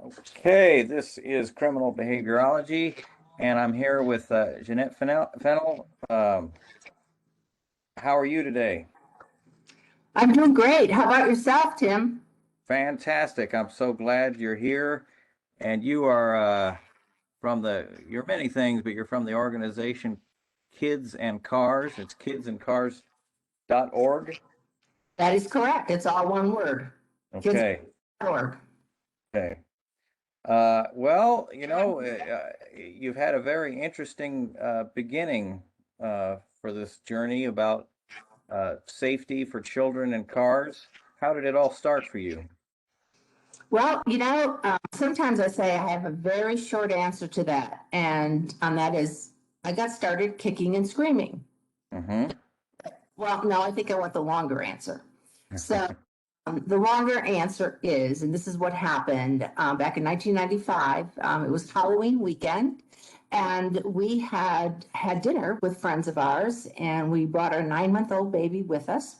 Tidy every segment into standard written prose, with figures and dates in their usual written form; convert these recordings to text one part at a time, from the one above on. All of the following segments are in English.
Okay, this is criminal behaviorology, and I'm here with Janette Fennell. How are you today? I'm doing great. How about yourself, Tim? Fantastic. I'm so glad you're here. And you are you're many things, but you're from the organization Kids and Cars. It's kidsandcars.org. That is correct. It's all one word. Okay, Kids.org. okay. You've had a very interesting beginning for this journey about safety for children and cars. How did it all start for you? Well, sometimes I say I have a very short answer to that, and that is I got started kicking and screaming. Mm-hmm. Well, no, I think I want the longer answer. So the longer answer is, and this is what happened back in 1995. It was Halloween weekend, and we had dinner with friends of ours, and we brought our 9-month-old baby with us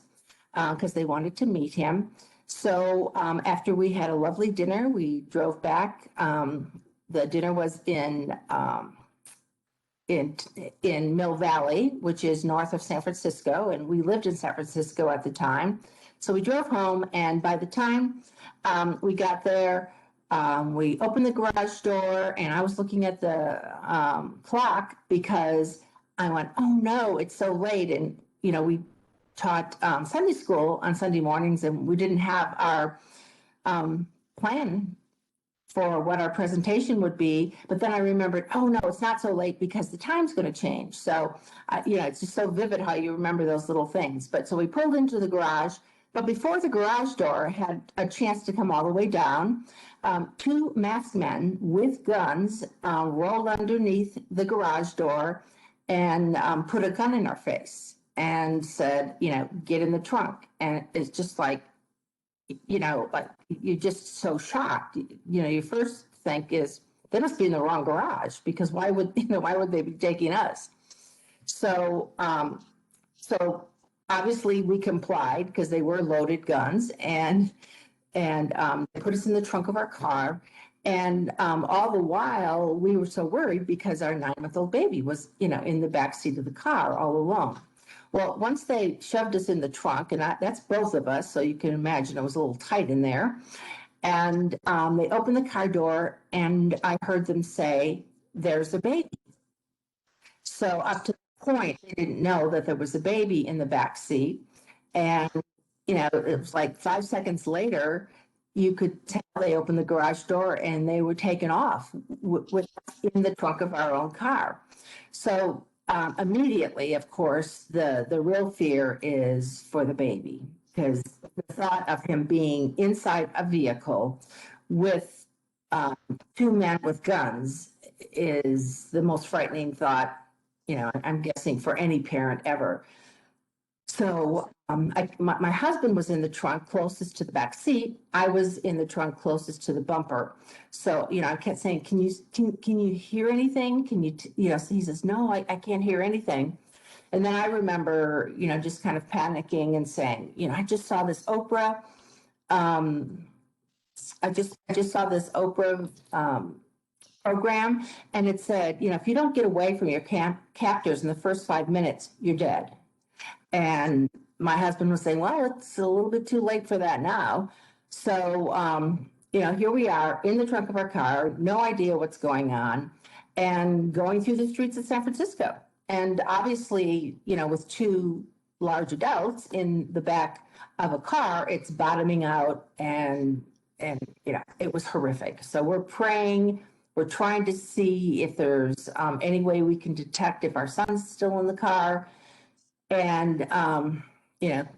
because they wanted to meet him. So after we had a lovely dinner, we drove back. The dinner was in in Mill Valley, which is north of San Francisco, and we lived in San Francisco at the time. So we drove home, and by the time we got there, we opened the garage door, and I was looking at the clock because I went, "Oh no, it's so late!" And we taught Sunday school on Sunday mornings, and we didn't have our plan for what our presentation would be. But then I remembered, oh no, it's not so late because the time's going to change. So, it's just so vivid how you remember those little things. But so we pulled into the garage. But before the garage door had a chance to come all the way down, two masked men with guns rolled underneath the garage door and put a gun in our face and said, get in the trunk. And it's just like, like you're just so shocked. Your first think is they must be in the wrong garage because why would they be taking us? So, so obviously we complied because they were loaded guns, and they put us in the trunk of our car. And all the while we were so worried because our 9-month-old baby was, in the back seat of the car all alone. Well, once they shoved us in the trunk, and that's both of us, so you can imagine it was a little tight in there. And they opened the car door, and I heard them say, "There's a baby." So up to the point, they didn't know that there was a baby in the back seat. And, it was like 5 seconds later, you could tell they opened the garage door and they were taken off with in the trunk of our own car. So immediately, of course, the real fear is for the baby because the thought of him being inside a vehicle with two men with guns is the most frightening thought, I'm guessing for any parent ever. So my husband was in the trunk closest to the back seat. I was in the trunk closest to the bumper. So, I kept saying, can you hear anything? Can you, so he says, no, I can't hear anything. And then I remember, just kind of panicking and saying, I just saw this Oprah. Um, I just saw this Oprah program, and it said, if you don't get away from your captors in the first 5 minutes, you're dead. And my husband was saying, well, it's a little bit too late for that now. So, here we are in the trunk of our car, no idea what's going on, and going through the streets of San Francisco. And obviously, with two large adults in the back of a car, it's bottoming out, and it was horrific. So we're praying. We're trying to see if there's any way we can detect if our son's still in the car, and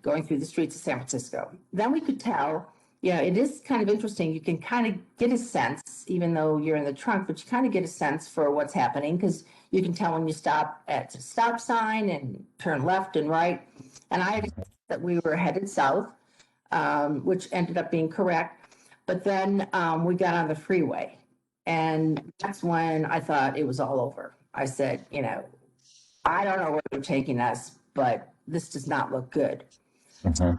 going through the streets of San Francisco. Then we could tell, it is kind of interesting. You can kind of get a sense, even though you're in the trunk, but you kind of get a sense for what's happening because you can tell when you stop at a stop sign and turn left and right. And I had that we were headed south, which ended up being correct. But then we got on the freeway, and that's when I thought it was all over. I said, I don't know where they're taking us, but this does not look good. Mhm.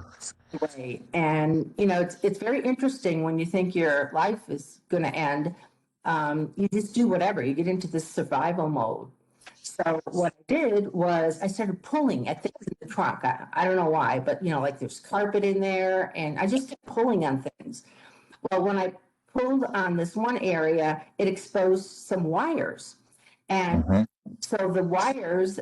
way. And, you know, it's very interesting when you think your life is going to end. You just do whatever. You get into this survival mode. So what I did was I started pulling at things in the trunk. I don't know why, but, you know, like there's carpet in there, and I just kept pulling on things. Well, when I pulled on this one area, it exposed some wires. And Mhm. so the wires,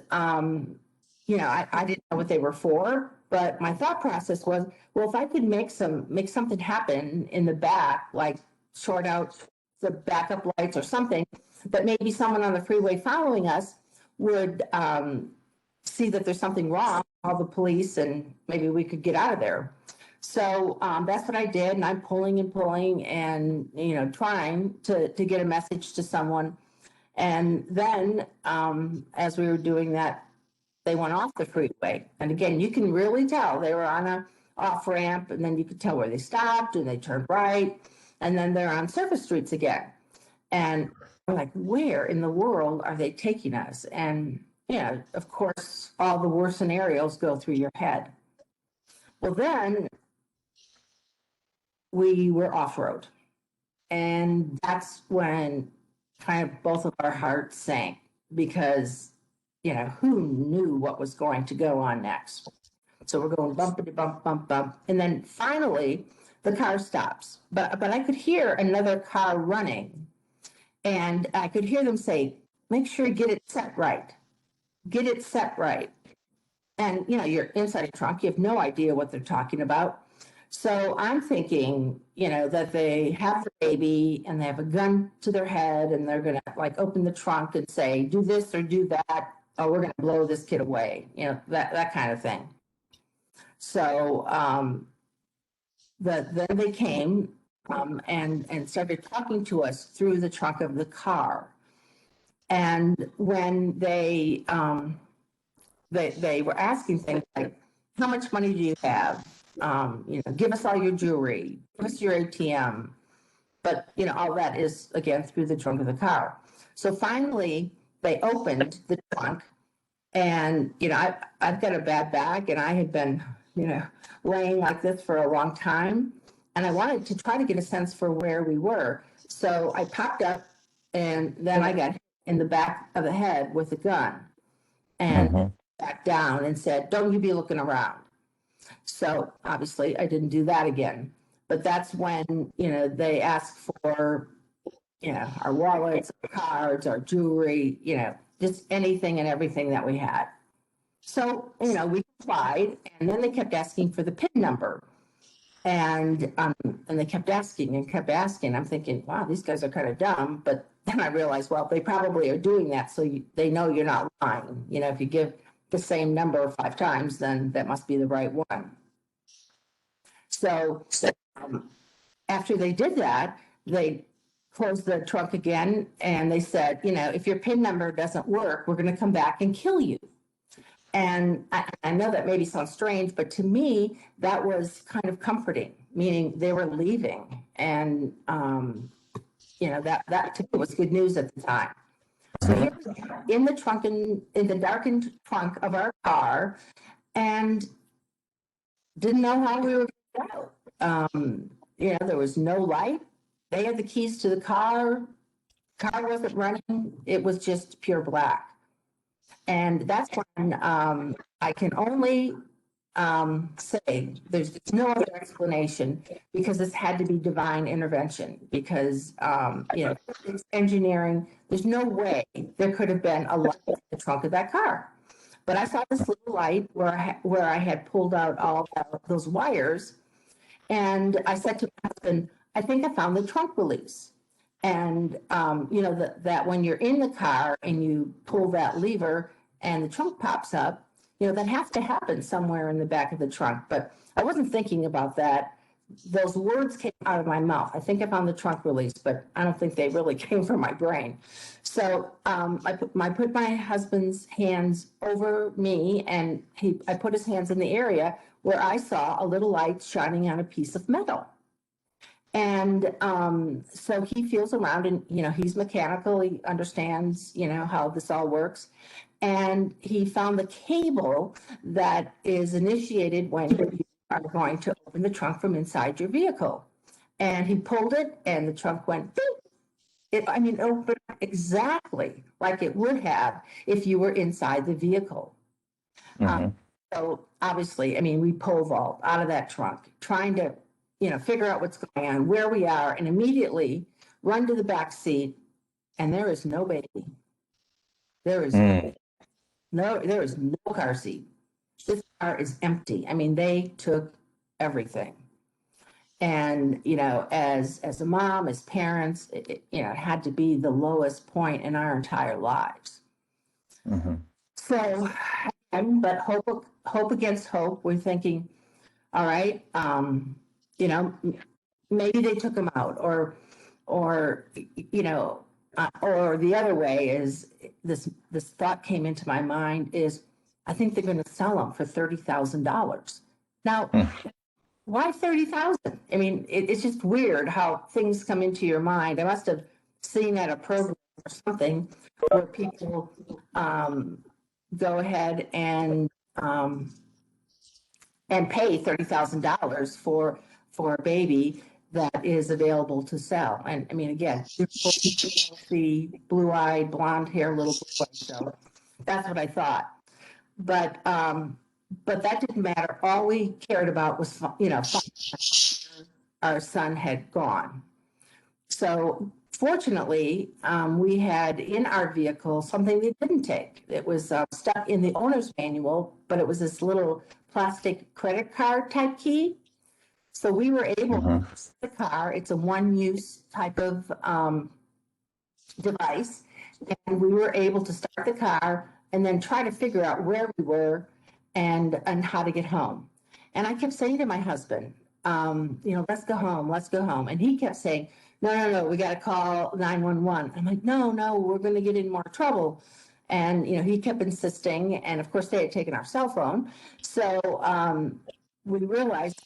you know, I didn't know what they were for, but my thought process was, well, if I could make something happen in the back, like short out the backup lights or something, that maybe someone on the freeway following us would see that there's something wrong, call the police, and maybe we could get out of there. So that's what I did, and I'm pulling and pulling, and you know, trying to get a message to someone. And then, as we were doing that, they went off the freeway. And again, you can really tell they were on a off ramp, and then you could tell where they stopped and they turned right, and then they're on surface streets again. And we're like, where in the world are they taking us? And you know, of course, all the worst scenarios go through your head. Well, then we were off road, and that's when kind of both of our hearts sank, because you know, who knew what was going to go on next? So we're going bumpity bump, bump, bump. And then finally the car stops. But I could hear another car running, and I could hear them say, make sure you get it set right. Get it set right. And you know, you're inside a trunk, you have no idea what they're talking about. So I'm thinking, you know, that they have the baby and they have a gun to their head, and they're going to like open the trunk and say, do this or do that, or we're going to blow this kid away, you know, that kind of thing. So then they came and started talking to us through the trunk of the car. And when they were asking things like, how much money do you have? You know, give us all your jewelry, give us your ATM. But, you know, all that is, again, through the trunk of the car. So finally, they opened the trunk, and, you know, I've got a bad back, and I had been, you know, laying like this for a long time. And I wanted to try to get a sense for where we were. So I popped up, and then I got hit in the back of the head with a gun, and Mhm. back down and said, don't you be looking around. So obviously I didn't do that again. But that's when, you know, they asked for, you know, our wallets, our cards, our jewelry, you know, just anything and everything that we had. So, you know, we complied, and then they kept asking for the PIN number. And they kept asking and kept asking. I'm thinking, wow, these guys are kind of dumb. But then I realized, well, they probably are doing that so they know you're not lying. You know, if you give the same number 5 times, then that must be the right one. So after they did that, they closed the trunk again, and they said, you know, if your PIN number doesn't work, we're going to come back and kill you. And I know that maybe sounds strange, but to me, that was kind of comforting, meaning they were leaving. And, you know, that to me was good news at the time. So here we are in the trunk, in the darkened trunk of our car, and didn't know how we were going to go. You know, there was no light. They had the keys to the car. Car wasn't running. It was just pure black. And that's when I can only say there's no other explanation, because this had to be divine intervention, because, you know, it's engineering. There's no way there could have been a light in the trunk of that car. But I saw this little light where I had pulled out all those wires. And I said to my husband, I think I found the trunk release. And, you know, that when you're in the car and you pull that lever and the trunk pops up, you know, that has to happen somewhere in the back of the trunk. But I wasn't thinking about that. Those words came out of my mouth. I think I found the trunk release, but I don't think they really came from my brain. So I put my husband's hands over me, and I put his hands in the area where I saw a little light shining on a piece of metal. And so he feels around, and, you know, he's mechanical. He understands, you know, how this all works. And he found the cable that is initiated when you are going to open the trunk from inside your vehicle. And he pulled it and the trunk went beep. It opened exactly like it would have if you were inside the vehicle. Mm-hmm. So obviously, we pole vault out of that trunk, trying to, figure out what's going on, where we are, and immediately run to the back seat, and there is no baby. There is no car seat. This car is empty. They took everything. And, as a mom, as parents, it had to be the lowest point in our entire lives. Mm-hmm. So, but hope against hope, we're thinking, all right, maybe they took him out, or or the other way is this thought came into my mind is, I think they're going to sell him for $30,000. Now, why 30,000? It's just weird how things come into your mind. I must have seen at a program or something where people go ahead and pay $30,000 for a baby that is available to sell. And again, the blue-eyed, blonde hair little boy. So that's what I thought. But that didn't matter. All we cared about was, our son had gone. So fortunately, we had in our vehicle something they didn't take. It was stuck in the owner's manual, but it was this little plastic credit card type key. So we were able to use the car. It's a one-use type of device. And we were able to start the car and then try to figure out where we were and how to get home. And I kept saying to my husband, let's go home, let's go home. And he kept saying, no, we got to call 911. I'm like, no, we're going to get in more trouble. And, he kept insisting. And of course, they had taken our cell phone. So we realized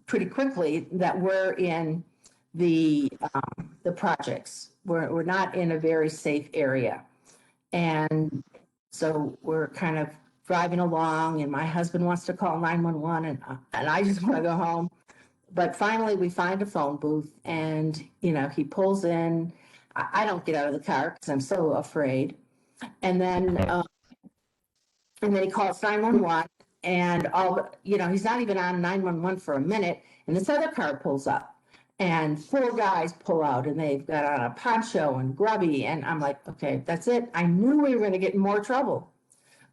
pretty quickly that we're in the projects. We're not in a very safe area. And so we're kind of driving along, and my husband wants to call 911, and I just want to go home. But finally, we find a phone booth, and he pulls in. I don't get out of the car because I'm so afraid. And then he calls 911, and he's not even on 911 for a minute, and this other car pulls up. And four guys pull out, and they've got on a poncho and grubby. And I'm like, okay, that's it. I knew we were going to get in more trouble.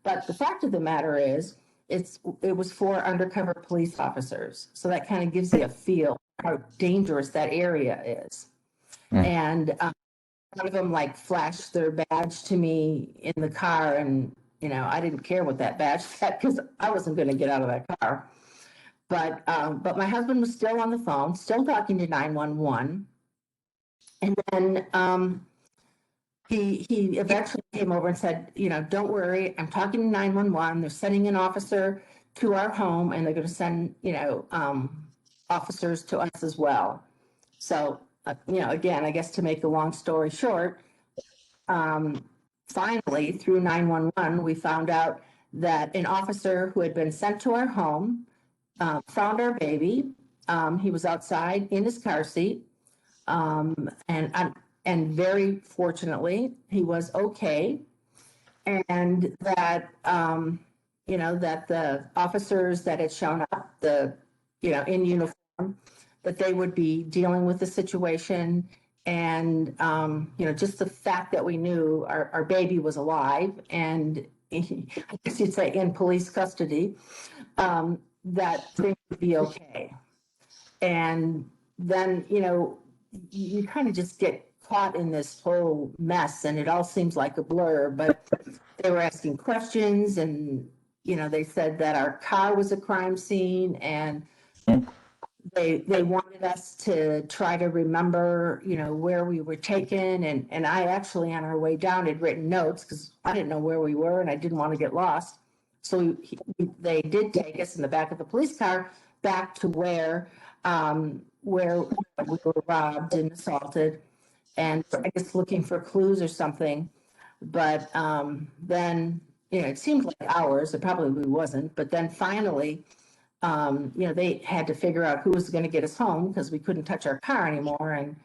But the fact of the matter is, it was four undercover police officers. So that kind of gives you a feel how dangerous that area is. And one of them flashed their badge to me in the car, and I didn't care what that badge said because I wasn't going to get out of that car. But my husband was still on the phone, still talking to 911. And then he eventually came over and said, don't worry, I'm talking to 911. They're sending an officer to our home, and they're going to send, officers to us as well. So, again, I guess to make a long story short, finally, through 911, we found out that an officer who had been sent to our home found our baby. He was outside in his car seat, and very fortunately, he was okay. And that that the officers that had shown up, in uniform, that they would be dealing with the situation. And just the fact that we knew our baby was alive, and I guess you'd say in police custody. That things would be okay. And then, you kind of just get caught in this whole mess, and it all seems like a blur, but they were asking questions, and, they said that our car was a crime scene, and they wanted us to try to remember, where we were taken. And I actually, on our way down, had written notes because I didn't know where we were and I didn't want to get lost. So they did take us in the back of the police car back to where we were robbed and assaulted, and I guess looking for clues or something. But then, it seemed like hours. It probably wasn't. But then finally, they had to figure out who was going to get us home because we couldn't touch our car anymore. And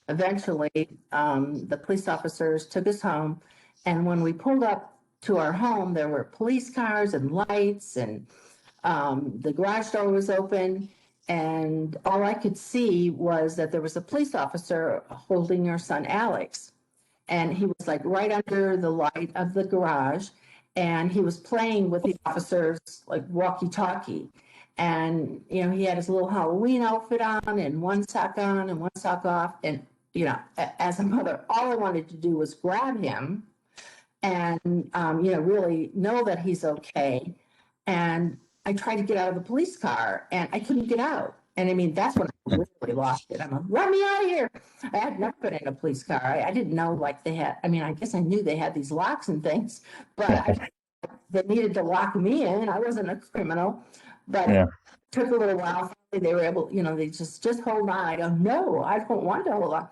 eventually, the police officers took us home. And when we pulled up to our home, there were police cars and lights, and the garage door was open. And all I could see was that there was a police officer holding our son Alex. And he was like right under the light of the garage. And he was playing with the officers like walkie-talkie. And, he had his little Halloween outfit on and one sock on and one sock off. And, as a mother, all I wanted to do was grab him and, really know that he's okay. And I tried to get out of the police car and I couldn't get out. And I mean, that's when I really lost it. I'm like, let me out of here. I had never been in a police car. I didn't know like they had, I guess I knew they had these locks and things, but they needed to lock me in. I wasn't a criminal, but it took a little while. They were able, they just hold on. I go, no, I don't want to hold on.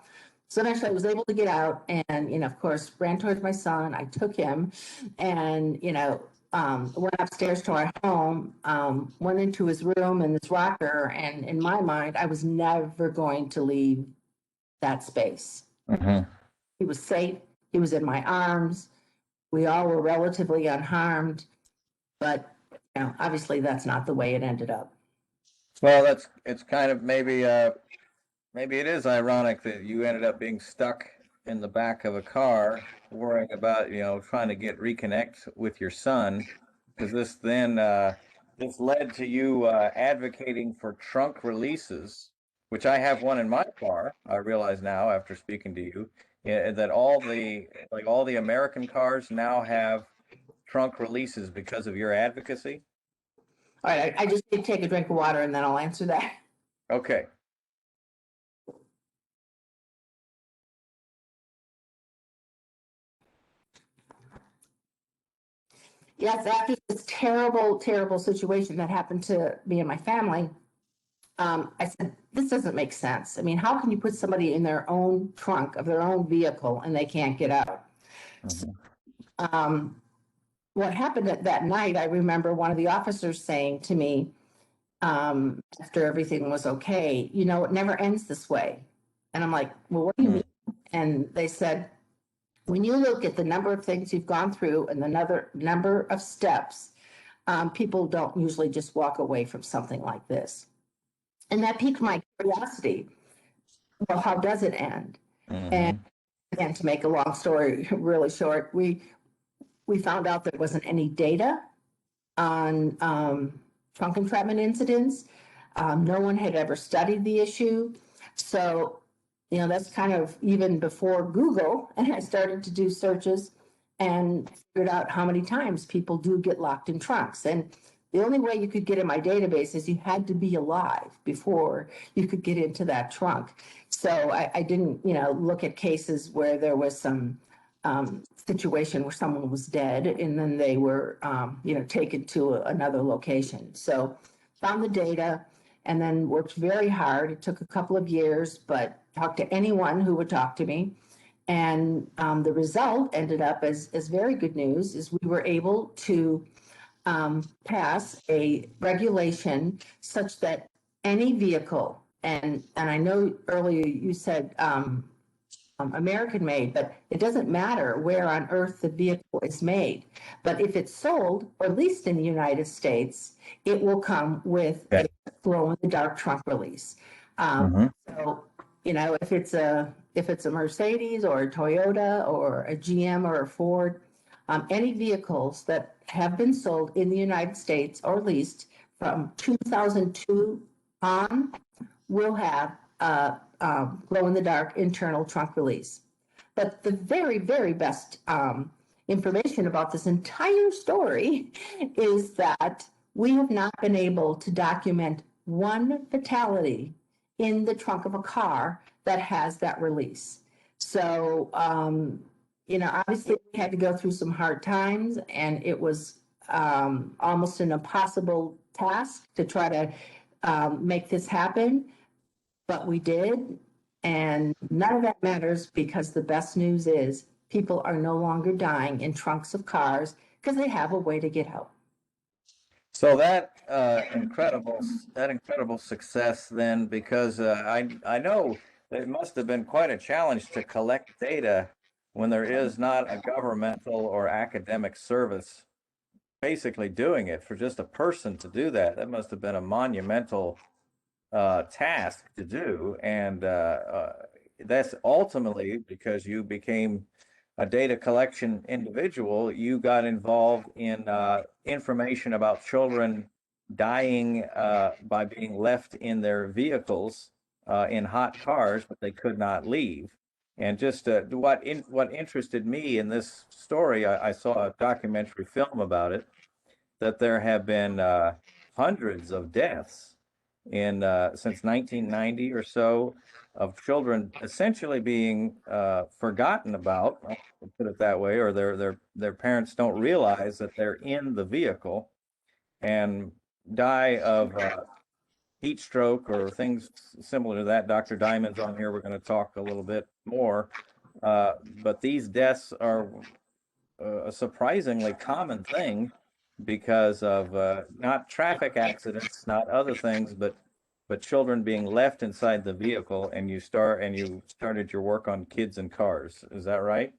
So eventually I was able to get out and, of course, ran towards my son. I took him and, went upstairs to our home, went into his room in this rocker. And in my mind, I was never going to leave that space. Mm-hmm. He was safe. He was in my arms. We all were relatively unharmed, but obviously that's not the way it ended up. Well, it's kind of maybe it is ironic that you ended up being stuck in the back of a car worrying about, trying to reconnect with your son, because this led to you advocating for trunk releases, which I have one in my car. I realize now after speaking to you that all the American cars now have trunk releases because of your advocacy. All right, I just need to take a drink of water and then I'll answer that. Okay. Yes, after this terrible, terrible situation that happened to me and my family, I said, this doesn't make sense. I mean, how can you put somebody in their own trunk of their own vehicle and they can't get out? Mm-hmm. What happened that night, I remember one of the officers saying to me, after everything was okay, it never ends this way. And I'm like, well, what do you mean? And they said, when you look at the number of things you've gone through and the number of steps, people don't usually just walk away from something like this. And that piqued my curiosity. Well, how does it end? Mm-hmm. And again, to make a long story really short, we found out there wasn't any data on trunk entrapment incidents. No one had ever studied the issue. So, that's kind of even before Google, and I started to do searches and figured out how many times people do get locked in trunks. And the only way you could get in my database is you had to be alive before you could get into that trunk. So I didn't, look at cases where there was some situation where someone was dead and then they were, taken to another location. So found the data and then worked very hard. It took a couple of years, but talked to anyone who would talk to me. And the result ended up as very good news, is we were able to pass a regulation such that any vehicle, and I know earlier you said American made, but it doesn't matter where on earth the vehicle is made. But if it's sold, or at least in the United States, it will come with a glow-in-the-dark trunk release. So, if it's a Mercedes or a Toyota or a GM or a Ford, any vehicles that have been sold in the United States or leased from 2002 on will have glow-in-the-dark internal trunk release. But the very, very best information about this entire story is that we have not been able to document one fatality in the trunk of a car that has that release. So, obviously we had to go through some hard times, and it was almost an impossible task to try to make this happen. But we did, and none of that matters, because the best news is people are no longer dying in trunks of cars because they have a way to get out. So that incredible success then, because I know it must have been quite a challenge to collect data when there is not a governmental or academic service basically doing it. For just a person to do that, that must have been a monumental task to do, and that's ultimately because you became a data collection individual. You got involved in information about children dying by being left in their vehicles in hot cars, but they could not leave. And just what interested me in this story, I saw a documentary film about it, that there have been hundreds of deaths in since 1990 or so, of children essentially being forgotten about, I'll put it that way, or their parents don't realize that they're in the vehicle and die of heat stroke or things similar to that. Dr. Diamond's on here. We're going to talk a little bit more. But these deaths are a surprisingly common thing because of not traffic accidents, not other things, but children being left inside the vehicle. And you started your work on kids and cars. Is that right?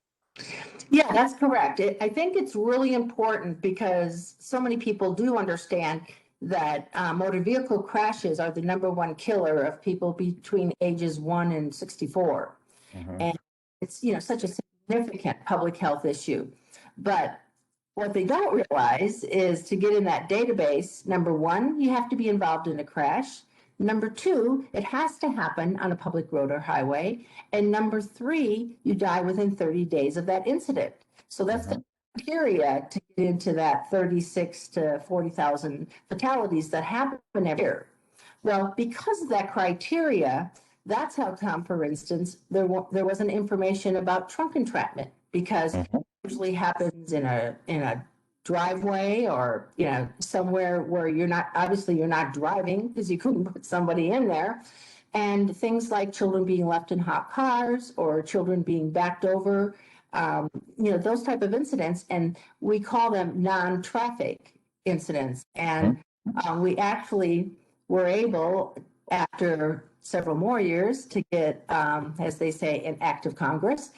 Yeah, that's correct. I think it's really important because so many people do understand that motor vehicle crashes are the number one killer of people between ages 1 and 64. Mm-hmm. And it's, such a significant public health issue. But what they don't realize is to get in that database, number one, you have to be involved in a crash. Number two, it has to happen on a public road or highway. And number three, you die within 30 days of that incident. So that's Mm-hmm. the criteria to get into that 36 to 40,000 fatalities that happen every year. Well, because of that criteria, that's how come, for instance, there wasn't information about trunk entrapment, because it Mm-hmm. usually happens in a driveway, or somewhere where you're not driving, because you couldn't put somebody in there. And things like children being left in hot cars or children being backed over, those type of incidents, and we call them non-traffic incidents. And we actually were able, after several more years, to get, as they say, an act of Congress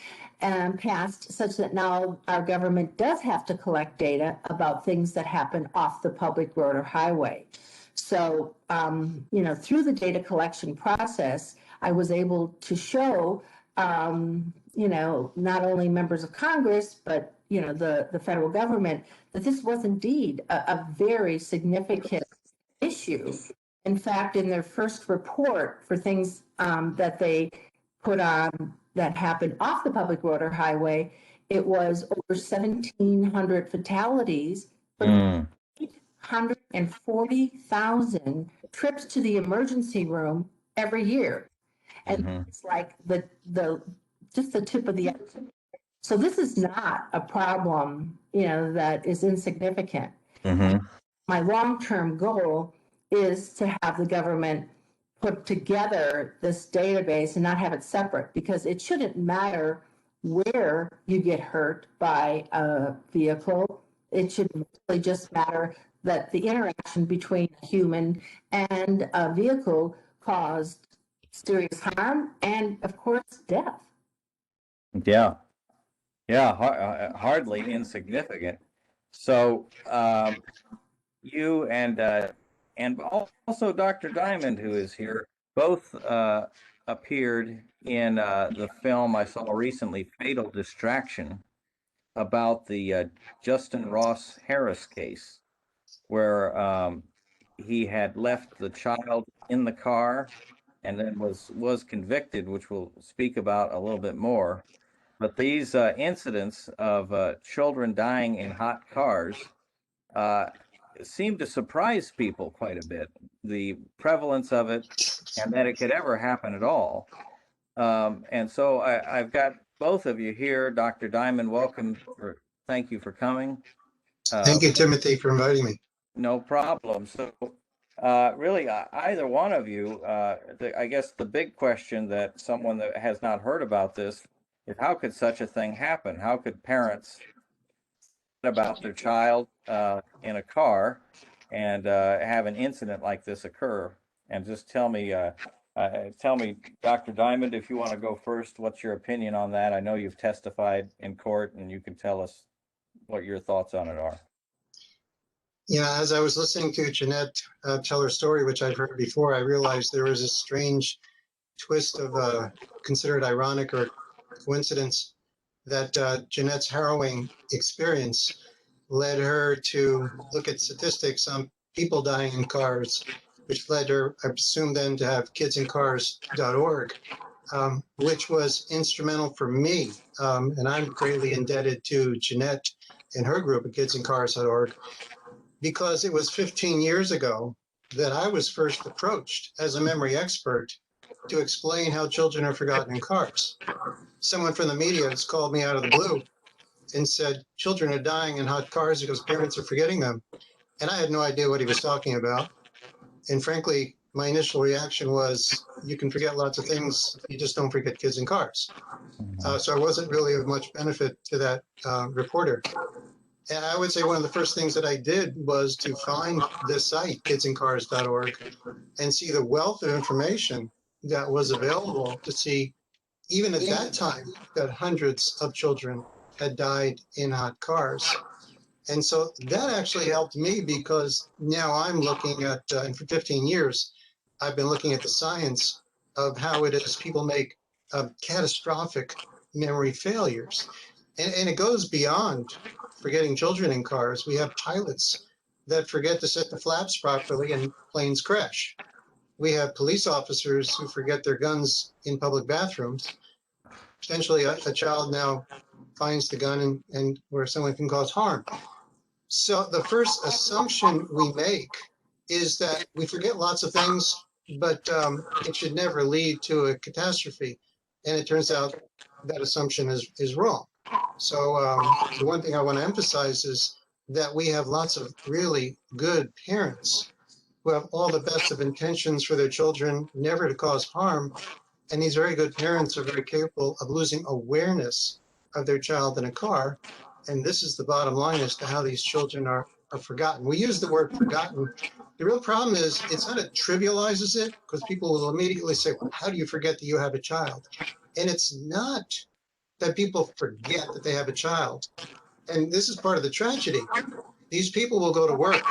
passed, such that now our government does have to collect data about things that happen off the public road or highway. So, through the data collection process, I was able to show, not only members of Congress, but, the federal government, that this was indeed a very significant issue. In fact, in their first report for things that they put on that happened off the public road or highway, it was over 1,700 fatalities, but Mm. 840,000 trips to the emergency room every year. And Mm-hmm. it's like the just the tip of the iceberg. So this is not a problem, that is insignificant. Mm-hmm. My long-term goal is to have the government put together this database and not have it separate, because it shouldn't matter where you get hurt by a vehicle. It should really just matter that the interaction between a human and a vehicle caused serious harm and, of course, death. Yeah. Yeah. Hardly insignificant. So, you and also Dr. Diamond, who is here, both appeared in the film I saw recently, Fatal Distraction, about the Justin Ross Harris case, where he had left the child in the car and then was convicted, which we'll speak about a little bit more. But these incidents of children dying in hot cars uh, seemed to surprise people quite a bit, the prevalence of it, and that it could ever happen at all. And so I've got both of you here. Dr. Diamond, welcome. Thank you for coming. Thank you, Timothy, for inviting me. No problem. So, really, either one of you, I guess the big question that someone that has not heard about this is, how could such a thing happen? How could parents about their child in a car and have an incident like this occur. And just tell me, Dr. Diamond, if you want to go first, what's your opinion on that? I know you've testified in court, and you can tell us what your thoughts on it are. Yeah, as I was listening to Janette tell her story, which I'd heard before, I realized there was a strange twist of considered ironic or coincidence that Janette's harrowing experience led her to look at statistics on people dying in cars, which led her, I presume, then to have kidsincars.org, which was instrumental for me. And I'm greatly indebted to Janette and her group at kidsincars.org, because it was 15 years ago that I was first approached as a memory expert to explain how children are forgotten in cars. Someone from the media has called me out of the blue and said, children are dying in hot cars because parents are forgetting them. And I had no idea what he was talking about. And frankly, my initial reaction was, you can forget lots of things, you just don't forget kids in cars. So I wasn't really of much benefit to that reporter. And I would say one of the first things that I did was to find this site, kidsincars.org, and see the wealth of information that was available to see, even at that time, that hundreds of children had died in hot cars. And so that actually helped me, because now I'm looking at, and for 15 years, I've been looking at the science of how it is people make catastrophic memory failures. And it goes beyond forgetting children in cars. We have pilots that forget to set the flaps properly and planes crash. We have police officers who forget their guns in public bathrooms. Potentially a child now finds the gun and where someone can cause harm. So the first assumption we make is that we forget lots of things, but it should never lead to a catastrophe. And it turns out that assumption is wrong. So the one thing I want to emphasize is that we have lots of really good parents who have all the best of intentions for their children, never to cause harm. And these very good parents are very capable of losing awareness of their child in a car. And this is the bottom line as to how these children are forgotten. We use the word forgotten. The real problem is it's not it trivializes it, because people will immediately say, well, how do you forget that you have a child? And it's not that people forget that they have a child. And this is part of the tragedy. These people will go to work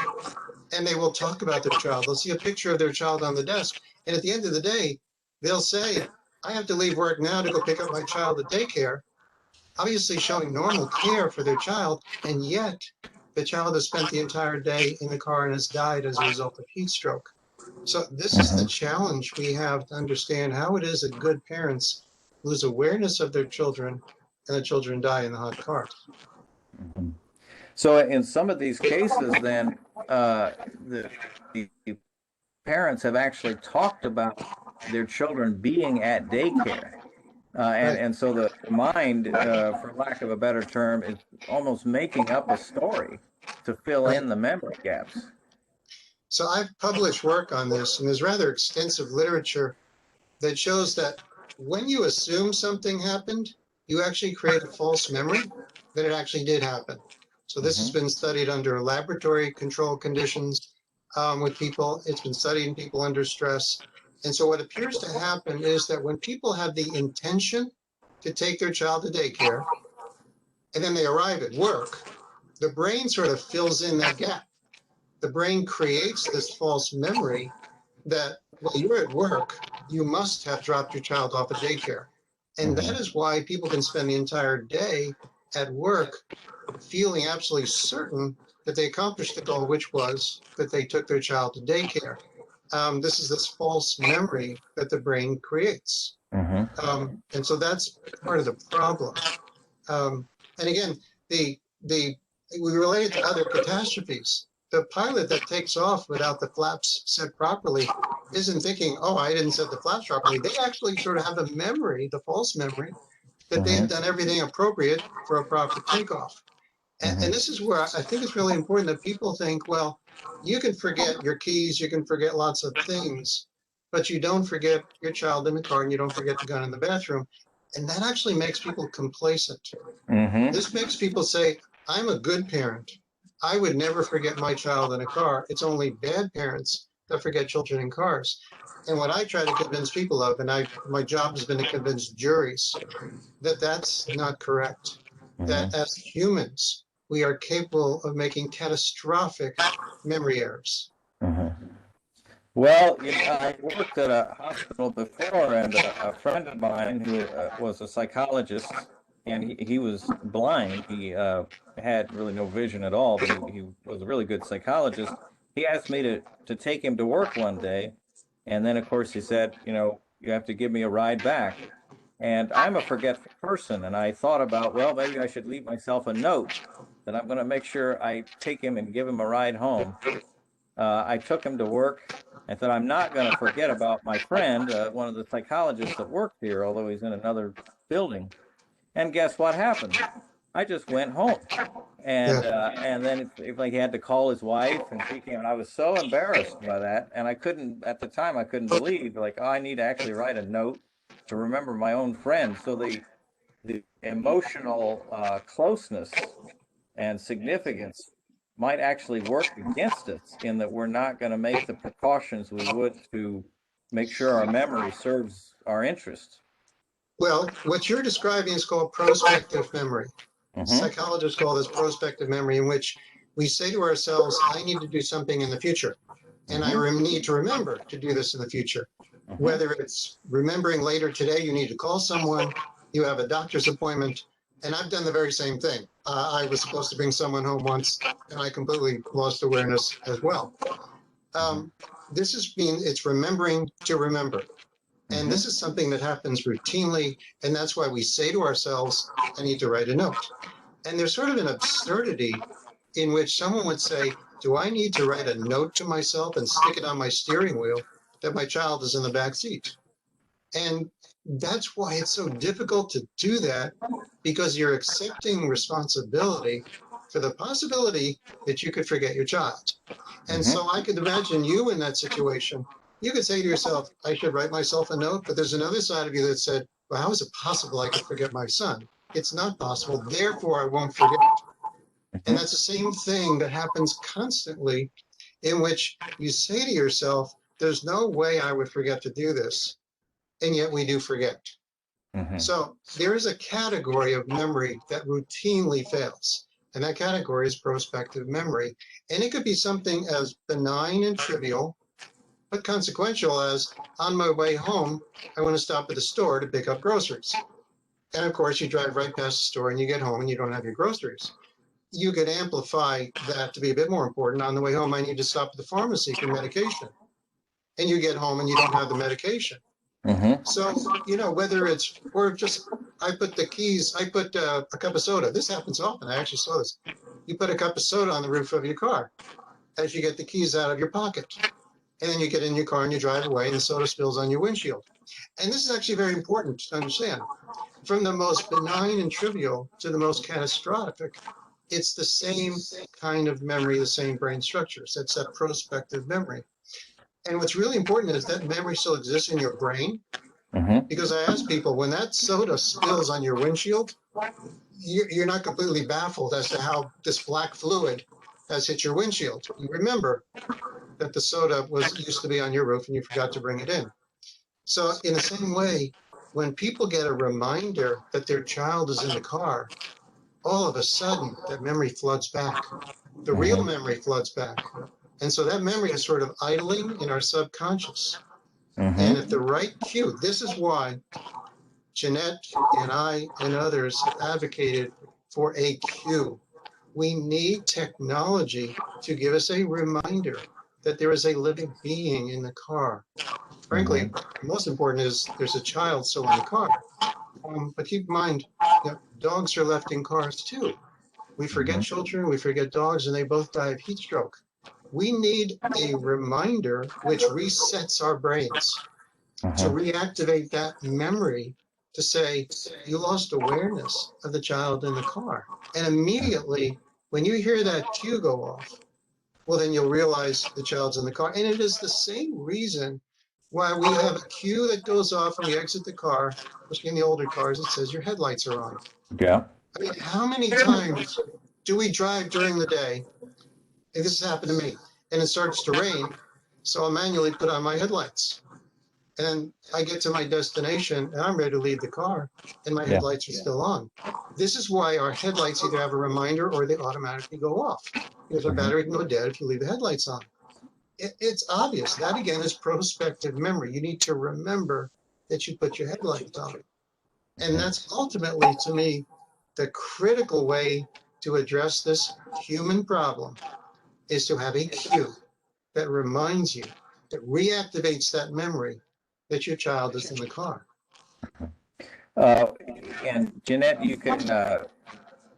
and they will talk about their child. They'll see a picture of their child on the desk. And at the end of the day, they'll say, I have to leave work now to go pick up my child at daycare, obviously showing normal care for their child. And yet the child has spent the entire day in the car and has died as a result of heat stroke. So this is the challenge we have to understand how it is that good parents lose awareness of their children and the children die in the hot cars. So in some of these cases, then the parents have actually talked about their children being at daycare. And so the mind, for lack of a better term, is almost making up a story to fill in the memory gaps. So I've published work on this, and there's rather extensive literature that shows that when you assume something happened, you actually create a false memory that it actually did happen. So this has been studied under laboratory control conditions with people. It's been studied in people under stress. And so what appears to happen is that when people have the intention to take their child to daycare, and then they arrive at work, the brain sort of fills in that gap. The brain creates this false memory that, well, you're at work, you must have dropped your child off at daycare. And that is why people can spend the entire day at work feeling absolutely certain that they accomplished the goal, which was that they took their child to daycare. This is this false memory that the brain creates. And so that's part of the problem. And again, we relate it to other catastrophes. The pilot that takes off without the flaps set properly isn't thinking, oh, I didn't set the flaps properly. They actually sort of have the memory, the false memory, that they have done everything appropriate for a proper takeoff. And this is where I think it's really important that people think, well, you can forget your keys, you can forget lots of things, but you don't forget your child in the car and you don't forget the gun in the bathroom. And that actually makes people complacent. This makes people say, I'm a good parent. I would never forget my child in a car. It's only bad parents that forget children in cars. And what I try to convince people of, and my job has been to convince juries, that that's not correct. That as humans, we are capable of making catastrophic memory errors. Well, you know, I worked at a hospital before, and a friend of mine who was a psychologist, and he was blind. He had really no vision at all, but he was a really good psychologist. He asked me to take him to work one day, and then, of course, he said, you know, you have to give me a ride back. And I'm a forgetful person, and I thought about, well, maybe I should leave myself a note that I'm going to make sure I take him and give him a ride home. I took him to work. I thought, I'm not going to forget about my friend, one of the psychologists that worked here, although he's in another building. And guess what happened? I just went home. Yeah. And then if he had to call his wife, and she came, and I was so embarrassed by that. And I couldn't, at the time, I couldn't believe, like, oh, I need to actually write a note to remember my own friend. So the emotional closeness and significance might actually work against us in that we're not going to make the precautions we would to make sure our memory serves our interest. Well, what you're describing is called prospective memory. Mm-hmm. Psychologists call this prospective memory, in which we say to ourselves, I need to do something in the future. And I need to remember to do this in the future. Whether it's remembering later today, you need to call someone, you have a doctor's appointment, and I've done the very same thing. I was supposed to bring someone home once, and I completely lost awareness as well. It's remembering to remember. And this is something that happens routinely, and that's why we say to ourselves, I need to write a note. And there's sort of an absurdity in which someone would say, do I need to write a note to myself and stick it on my steering wheel that my child is in the back seat? And that's why it's so difficult to do that, because you're accepting responsibility for the possibility that you could forget your child. And so I could imagine you in that situation. You could say to yourself, I should write myself a note, but there's another side of you that said, well, how is it possible I could forget my son? It's not possible, therefore I won't forget. And that's the same thing that happens constantly, in which you say to yourself, there's no way I would forget to do this. And yet we do forget. So there is a category of memory that routinely fails. And that category is prospective memory. And it could be something as benign and trivial, but consequential as, on my way home, I want to stop at the store to pick up groceries. And of course, you drive right past the store and you get home and you don't have your groceries. You could amplify that to be a bit more important. On the way home, I need to stop at the pharmacy for medication. And you get home and you don't have the medication. So, you know, whether it's, or just, I put the keys, I put a cup of soda. This happens often. I actually saw this. You put a cup of soda on the roof of your car as you get the keys out of your pocket. And then you get in your car and you drive away and the soda spills on your windshield. And this is actually very important to understand. From the most benign and trivial to the most catastrophic, it's the same kind of memory, the same brain structures. That's that prospective memory. And what's really important is that memory still exists in your brain. Because I ask people, when that soda spills on your windshield, you're not completely baffled as to how this black fluid has hit your windshield. You remember that the soda used to be on your roof and you forgot to bring it in. So in the same way, when people get a reminder that their child is in the car, all of a sudden that memory floods back. The real memory floods back. And so that memory is sort of idling in our subconscious. And if the right cue, this is why Janette and I and others have advocated for a cue. We need technology to give us a reminder that there is a living being in the car. Frankly, most important is there's a child still in the car. But keep in mind, you know, dogs are left in cars too. We forget children, we forget dogs, and they both die of heat stroke. We need a reminder which resets our brains to reactivate that memory, to say, you lost awareness of the child in the car. And immediately, when you hear that cue go off, well, then you'll realize the child's in the car. And it is the same reason why we have a cue that goes off when we exit the car, especially in the older cars, it says your headlights are on. Yeah. I mean, how many times do we drive during the day This has happened to me. And it starts to rain, so I manually put on my headlights. And I get to my destination and I'm ready to leave the car and my headlights are still on. This is why our headlights either have a reminder or they automatically go off, because our battery can go dead if you leave the headlights on. It's obvious. That again is prospective memory. You need to remember that you put your headlights on. And that's ultimately, to me, the critical way to address this human problem is to have a cue that reminds you, that reactivates that memory that your child is in the car. Uh, and Jeanette, you can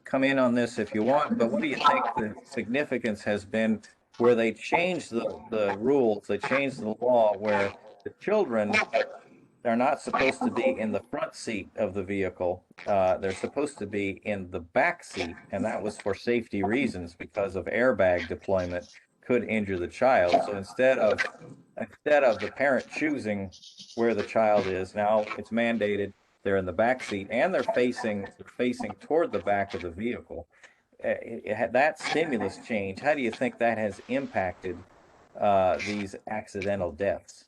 come in on this if you want, but what do you think the significance has been where they changed the rules, they changed the law where the children, they're not supposed to be in the front seat of the vehicle. They're supposed to be in the back seat, and that was for safety reasons because of airbag deployment could injure the child. So instead of the parent choosing where the child is, now it's mandated they're in the back seat and they're facing toward the back of the vehicle. That stimulus change, how do you think that has impacted these accidental deaths?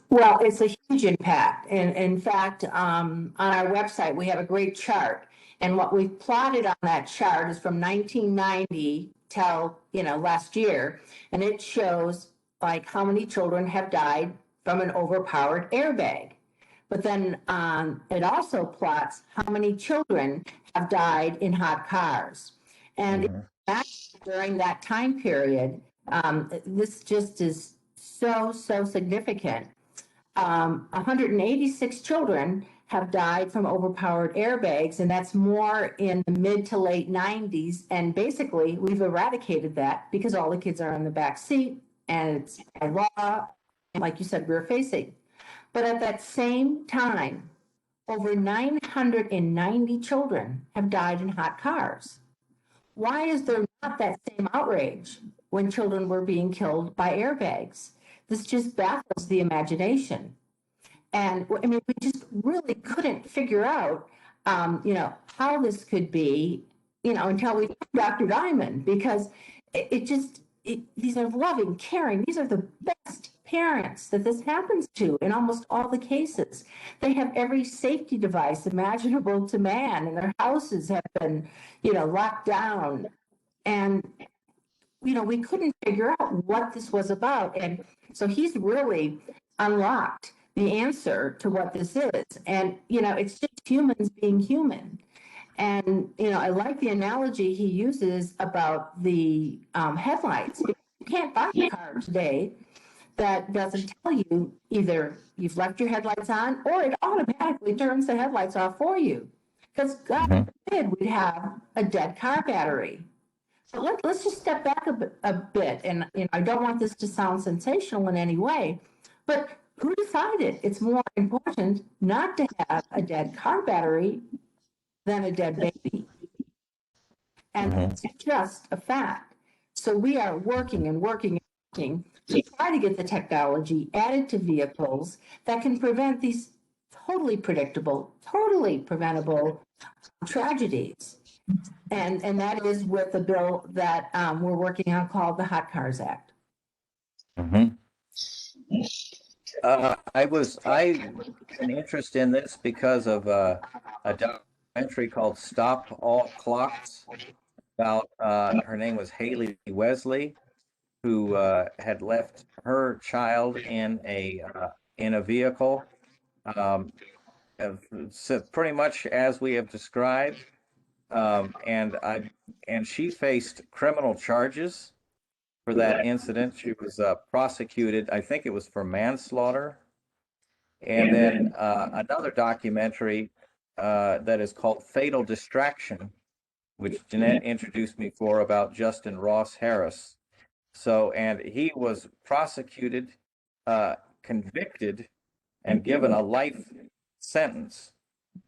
Well, it's a huge impact. And in fact, on our website, we have a great chart. And what we've plotted on that chart is from 1990 till, last year. And it shows like how many children have died from an overpowered airbag. But then it also plots how many children have died in hot cars. And during that time period, this just is so, so significant. 186 children have died from overpowered airbags, and that's more in the mid to late 90s. And basically, we've eradicated that because all the kids are in the back seat, and it's by law, and like you said, rear facing. But at that same time, over 990 children have died in hot cars. Why is there not that same outrage when children were being killed by airbags? This just baffles the imagination. And I mean, we just really couldn't figure out, how this could be, until we found Dr. Diamond, because these are loving, caring, these are the best parents that this happens to in almost all the cases. They have every safety device imaginable to man, and their houses have been, locked down. And, we couldn't figure out what this was about. And so he's really unlocked the answer to what this is. And, it's just humans being human. And, I like the analogy he uses about the headlights. You can't buy a car today that doesn't tell you either you've left your headlights on or it automatically turns the headlights off for you. Because God forbid we'd have a dead car battery. So let's just step back a bit. And I don't want this to sound sensational in any way, but who decided it's more important not to have a dead car battery than a dead baby? And it's just a fact. So we are working and working and working to try to get the technology added to vehicles that can prevent these totally predictable, totally preventable tragedies. And that is with the bill that we're working on called the Hot Cars Act. I an interest in this because of a documentary called Stop All Clocks about her name was Haley Wesley, who had left her child in a vehicle, so pretty much as we have described, and she faced criminal charges for that incident. She was prosecuted, I think it was for manslaughter. And then another documentary that is called Fatal Distraction, which Jeanette introduced me for, about Justin Ross Harris. So, and he was prosecuted, convicted, and given a life sentence.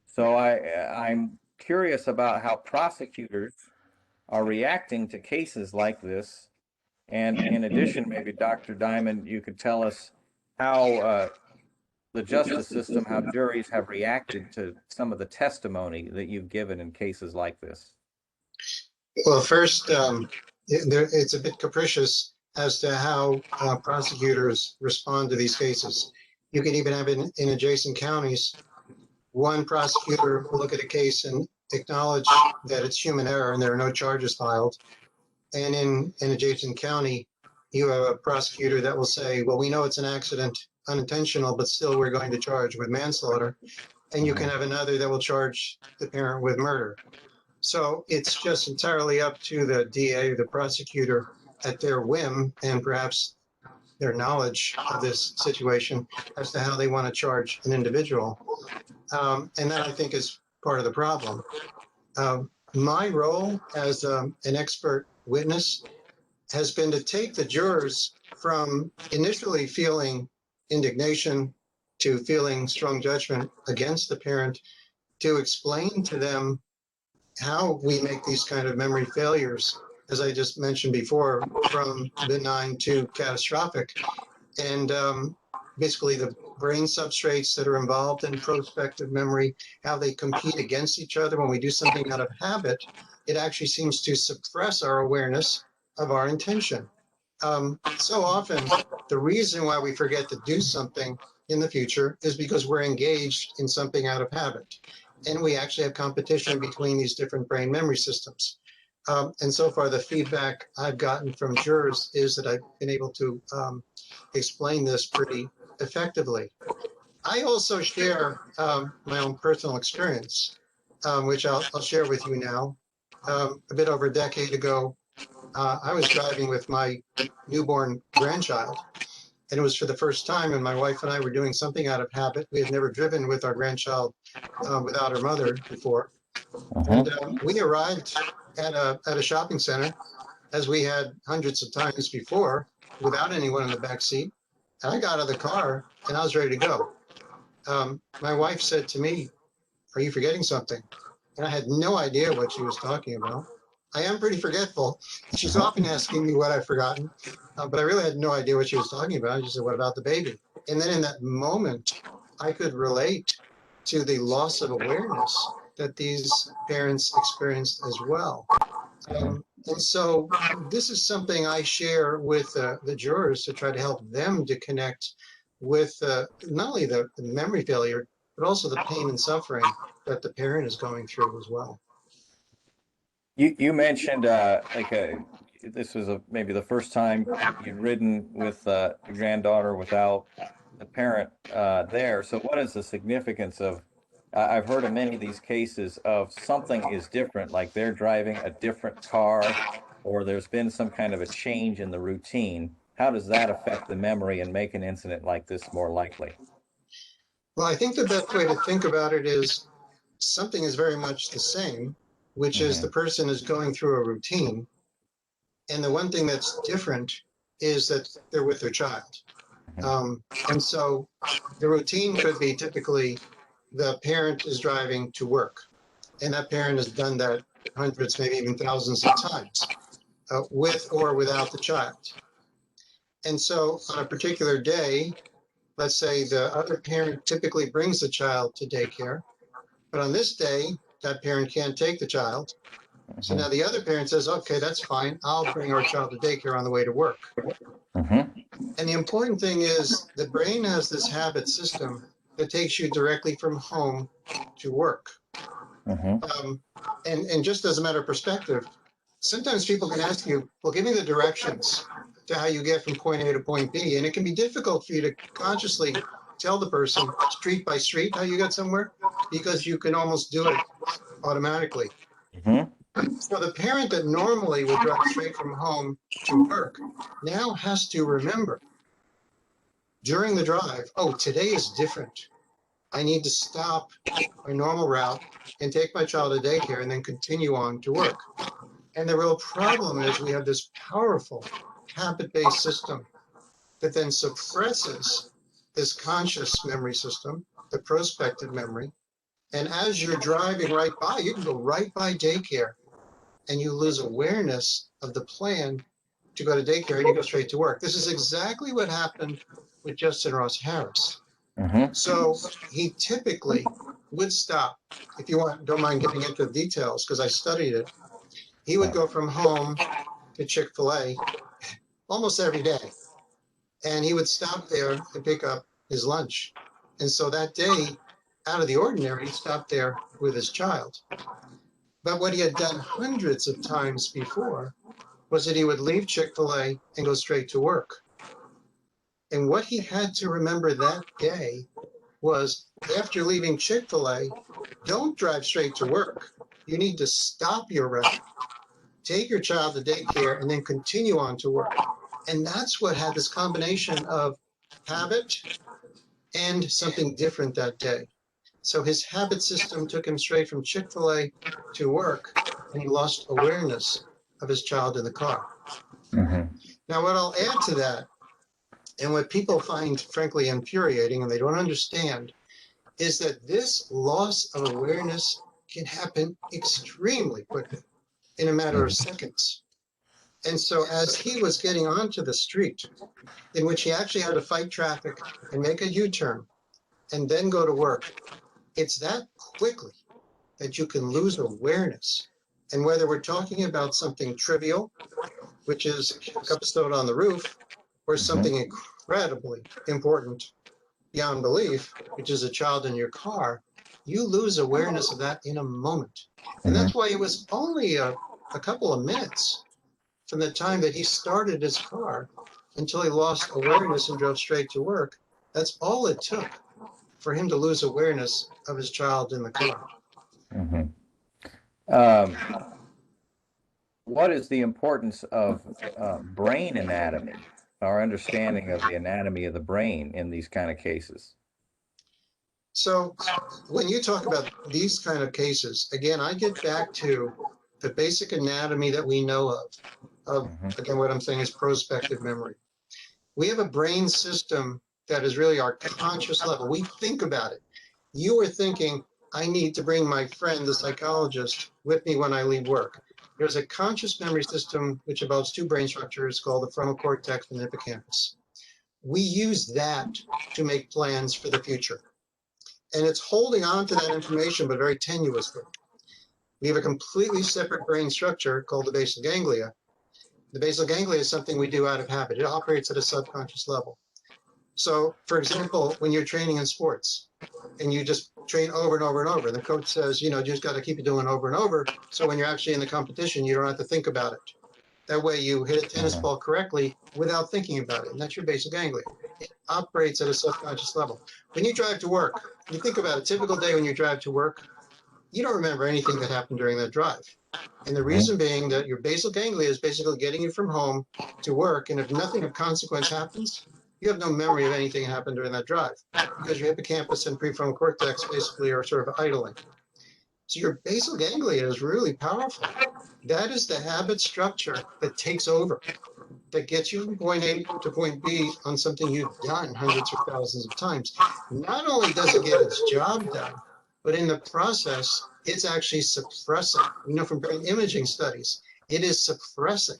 So I'm curious about how prosecutors are reacting to cases like this. And in addition, maybe Dr. Diamond, you could tell us how the justice system, how juries have reacted to some of the testimony that you've given in cases like this. Well, first, it's a bit capricious as to how prosecutors respond to these cases. You can even have in adjacent counties, one prosecutor will look at a case and acknowledge that it's human error and there are no charges filed. And in an adjacent county, you have a prosecutor that will say, well, we know it's an accident, unintentional, but still we're going to charge with manslaughter. And you can have another that will charge the parent with murder. So it's just entirely up to the DA, the prosecutor, at their whim and perhaps their knowledge of this situation as to how they want to charge an individual. And that, I think, is part of the problem. My role as an expert witness has been to take the jurors from initially feeling indignation to feeling strong judgment against the parent, to explain to them how we make these kind of memory failures, as I just mentioned before, from benign to catastrophic. And basically the brain substrates that are involved in prospective memory, how they compete against each other. When we do something out of habit, it actually seems to suppress our awareness of our intention. So often, the reason why we forget to do something in the future is because we're engaged in something out of habit. And we actually have competition between these different brain memory systems. And so far, the feedback I've gotten from jurors is that I've been able to explain this pretty effectively. I also share my own personal experience, which I'll share with you now. A bit over a decade ago, I was driving with my newborn grandchild, and it was for the first time, and my wife and I were doing something out of habit. We had never driven with our grandchild without her mother before. And we arrived at a shopping center, as we had hundreds of times before, without anyone in the back seat. And I got out of the car and I was ready to go. My wife said to me, "Are you forgetting something?" And I had no idea what she was talking about. I am pretty forgetful. She's often asking me what I've forgotten, but I really had no idea what she was talking about. She said, "What about the baby?" And then in that moment, I could relate to the loss of awareness that these parents experienced as well. And so this is something I share with the jurors to try to help them to connect with not only the memory failure, but also the pain and suffering that the parent is going through as well. You mentioned this was maybe the first time you'd ridden with a granddaughter without the parent there. So what is the significance of? I've heard of many of these cases of something is different, like they're driving a different car, or there's been some kind of a change in the routine. How does that affect the memory and make an incident like this more likely? Well, I think the best way to think about it is something is very much the same, which is the person is going through a routine. And the one thing that's different is that they're with their child. And so the routine could be typically the parent is driving to work, and that parent has done that hundreds, maybe even thousands of times, with or without the child. And so on a particular day, let's say the other parent typically brings the child to daycare, but on this day, that parent can't take the child. So now the other parent says, "Okay, that's fine. I'll bring our child to daycare on the way to work." And the important thing is the brain has this habit system that takes you directly from home to work. And just as a matter of perspective, sometimes people can ask you, "Well, give me the directions to how you get from point A to point B." And it can be difficult for you to consciously tell the person street by street how you get somewhere, because you can almost do it automatically. So the parent that normally would drive straight from home to work now has to remember during the drive, "Oh, today is different. I need to stop my normal route and take my child to daycare and then continue on to work." And the real problem is we have this powerful habit-based system that then suppresses this conscious memory system, the prospective memory. And as you're driving right by, you can go right by daycare and you lose awareness of the plan to go to daycare and you go straight to work. This is exactly what happened with Justin Ross Harris. So he typically would stop, if you don't mind getting into the details, because I studied it. He would go from home to Chick-fil-A almost every day. And he would stop there to pick up his lunch. And so that day, out of the ordinary, he stopped there with his child. But what he had done hundreds of times before was that he would leave Chick-fil-A and go straight to work. And what he had to remember that day was, after leaving Chick-fil-A, don't drive straight to work. You need to stop your route, take your child to daycare, and then continue on to work. And that's what had this combination of habit and something different that day. So his habit system took him straight from Chick-fil-A to work, and he lost awareness of his child in the car. Mm-hmm. Now, what I'll add to that, and what people find frankly infuriating and they don't understand, is that this loss of awareness can happen extremely quickly, in a matter of seconds. And so as he was getting onto the street, in which he actually had to fight traffic and make a U-turn and then go to work, it's that quickly that you can lose awareness. And whether we're talking about something trivial, which is a cup stone on the roof, or something incredibly important beyond belief, which is a child in your car, you lose awareness of that in a moment. And that's why it was only a couple of minutes from the time that he started his car until he lost awareness and drove straight to work. That's all it took for him to lose awareness of his child in the car. What is the importance of brain anatomy, our understanding of the anatomy of the brain in these kind of cases? So when you talk about these kind of cases, again, I get back to the basic anatomy that we know of again, what I'm saying is prospective memory. We have a brain system that is really our conscious level. We think about it. You were thinking, I need to bring my friend, the psychologist, with me when I leave work. There's a conscious memory system which involves two brain structures called the frontal cortex and the hippocampus. We use that to make plans for the future. And it's holding on to that information, but very tenuously. We have a completely separate brain structure called the basal ganglia. The basal ganglia is something we do out of habit. It operates at a subconscious level. So, for example, when you're training in sports and you just train over and over and over, and the coach says, you just got to keep it doing over and over. So when you're actually in the competition, you don't have to think about it. That way you hit a tennis ball correctly without thinking about it. And that's your basal ganglia. It operates at a subconscious level. When you drive to work, you think about a typical day when you drive to work, you don't remember anything that happened during that drive. And the reason being that your basal ganglia is basically getting you from home to work. And if nothing of consequence happens, you have no memory of anything that happened during that drive because your hippocampus and prefrontal cortex basically are sort of idling. So your basal ganglia is really powerful. That is the habit structure that takes over, that gets you from point A to point B on something you've done hundreds or thousands of times. Not only does it get its job done, but in the process, it's actually suppressing. We know from brain imaging studies, it is suppressing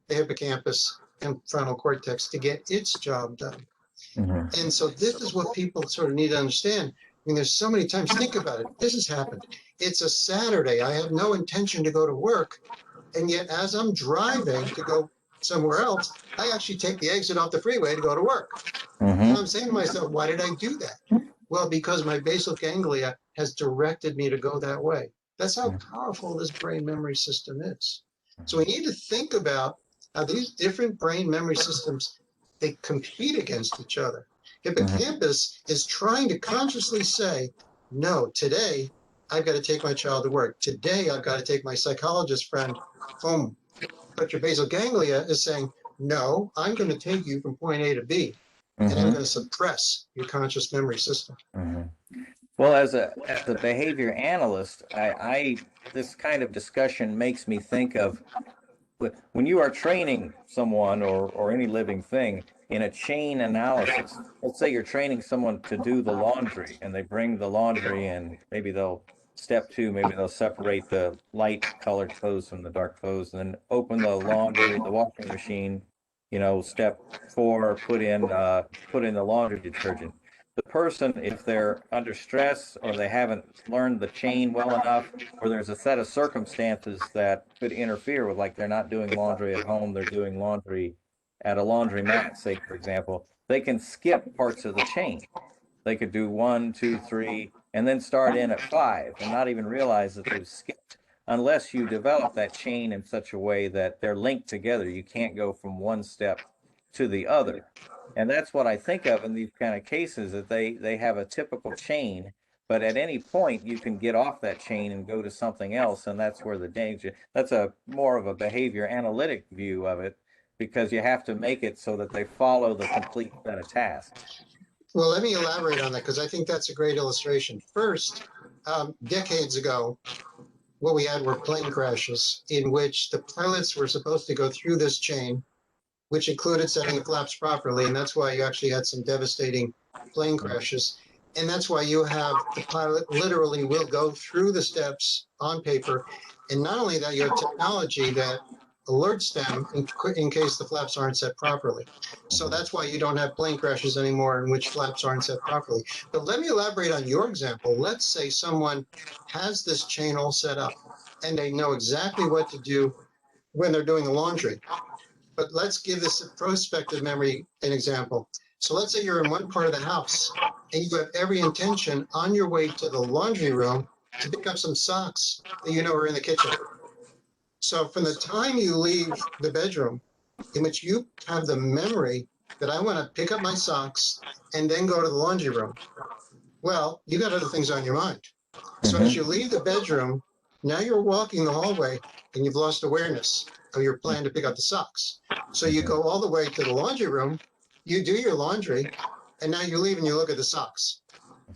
the hippocampus and frontal cortex to get its job done. And so this is what people sort of need to understand. I mean, there's so many times, think about it. This has happened. It's a Saturday. I have no intention to go to work. And yet as I'm driving to go somewhere else, I actually take the exit off the freeway to go to work. And I'm saying to myself, why did I do that? Well, because my basal ganglia has directed me to go that way. That's how powerful this brain memory system is. So we need to think about how these different brain memory systems, they compete against each other. Hippocampus is trying to consciously say, no, today I've got to take my child to work. Today I've got to take my psychologist friend home. But your basal ganglia is saying, no, I'm going to take you from point A to B. And I'm going to suppress your conscious memory system. Well, as a behavior analyst, this kind of discussion makes me think of when you are training someone or any living thing in a chain analysis. Let's say you're training someone to do the laundry, and they bring the laundry, and maybe step two, maybe they'll separate the light colored clothes from the dark clothes, and then open the washing machine. Step four, put in the laundry detergent. the person, if they're under stress or they haven't learned the chain well enough, or there's a set of circumstances that could interfere with, like they're not doing laundry at home, they're doing laundry at a laundromat, say, for example, they can skip parts of the chain. They could do 1, 2, 3, and then start in at 5 and not even realize that they've skipped unless you develop that chain in such a way that they're linked together. You can't go from one step to the other. And that's what I think of in these kind of cases, that they have a typical chain, but at any point you can get off that chain and go to something else, and that's where the danger. That's a more of a behavior analytic view of it, because you have to make it so that they follow the complete set of tasks. Well, let me elaborate on that because I think that's a great illustration. First, decades ago, what we had were plane crashes in which the pilots were supposed to go through this chain, which included setting the flaps properly. And that's why you actually had some devastating plane crashes. And that's why you have the pilot literally will go through the steps on paper. And not only that, you have technology that alerts them in case the flaps aren't set properly. So that's why you don't have plane crashes anymore in which flaps aren't set properly. But let me elaborate on your example. Let's say someone has this chain all set up and they know exactly what to do when they're doing the laundry. But let's give this a prospective memory an example. So let's say you're in one part of the house and you have every intention on your way to the laundry room to pick up some socks that you know are in the kitchen. So from the time you leave the bedroom, in which you have the memory that I want to pick up my socks and then go to the laundry room, well, you got other things on your mind. So as you leave the bedroom, now you're walking the hallway and you've lost awareness of your plan to pick up the socks. So you go all the way to the laundry room, you do your laundry, and now you leave and you look at the socks.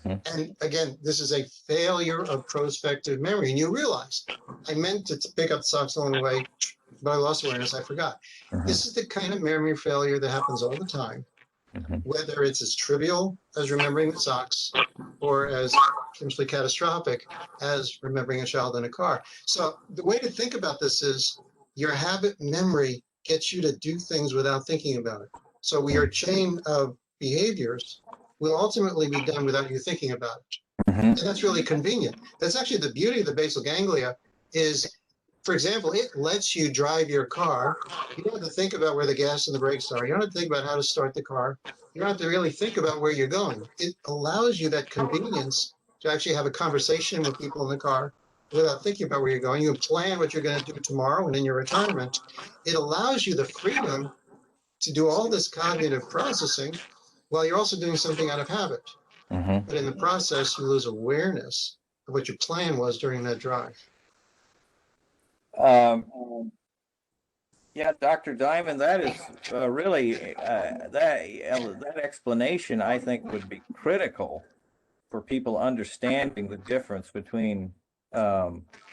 And again, this is a failure of prospective memory. And you realize, I meant to pick up the socks along the way, but I lost awareness, I forgot. This is the kind of memory failure that happens all the time, whether it's as trivial as remembering the socks or as potentially catastrophic as remembering a child in a car. So the way to think about this is your habit memory gets you to do things without thinking about it. So your chain of behaviors will ultimately be done without you thinking about it. And that's really convenient. That's actually the beauty of the basal ganglia is, for example, it lets you drive your car. You don't have to think about where the gas and the brakes are. You don't have to think about how to start the car. You don't have to really think about where you're going. It allows you that convenience to actually have a conversation with people in the car without thinking about where you're going. You can plan what you're going to do tomorrow and in your retirement. It allows you the freedom to do all this cognitive processing while you're also doing something out of habit. But in the process, you lose awareness of what your plan was during that drive. Yeah, Dr. Diamond, that is really that explanation, I think, would be critical for people understanding the difference between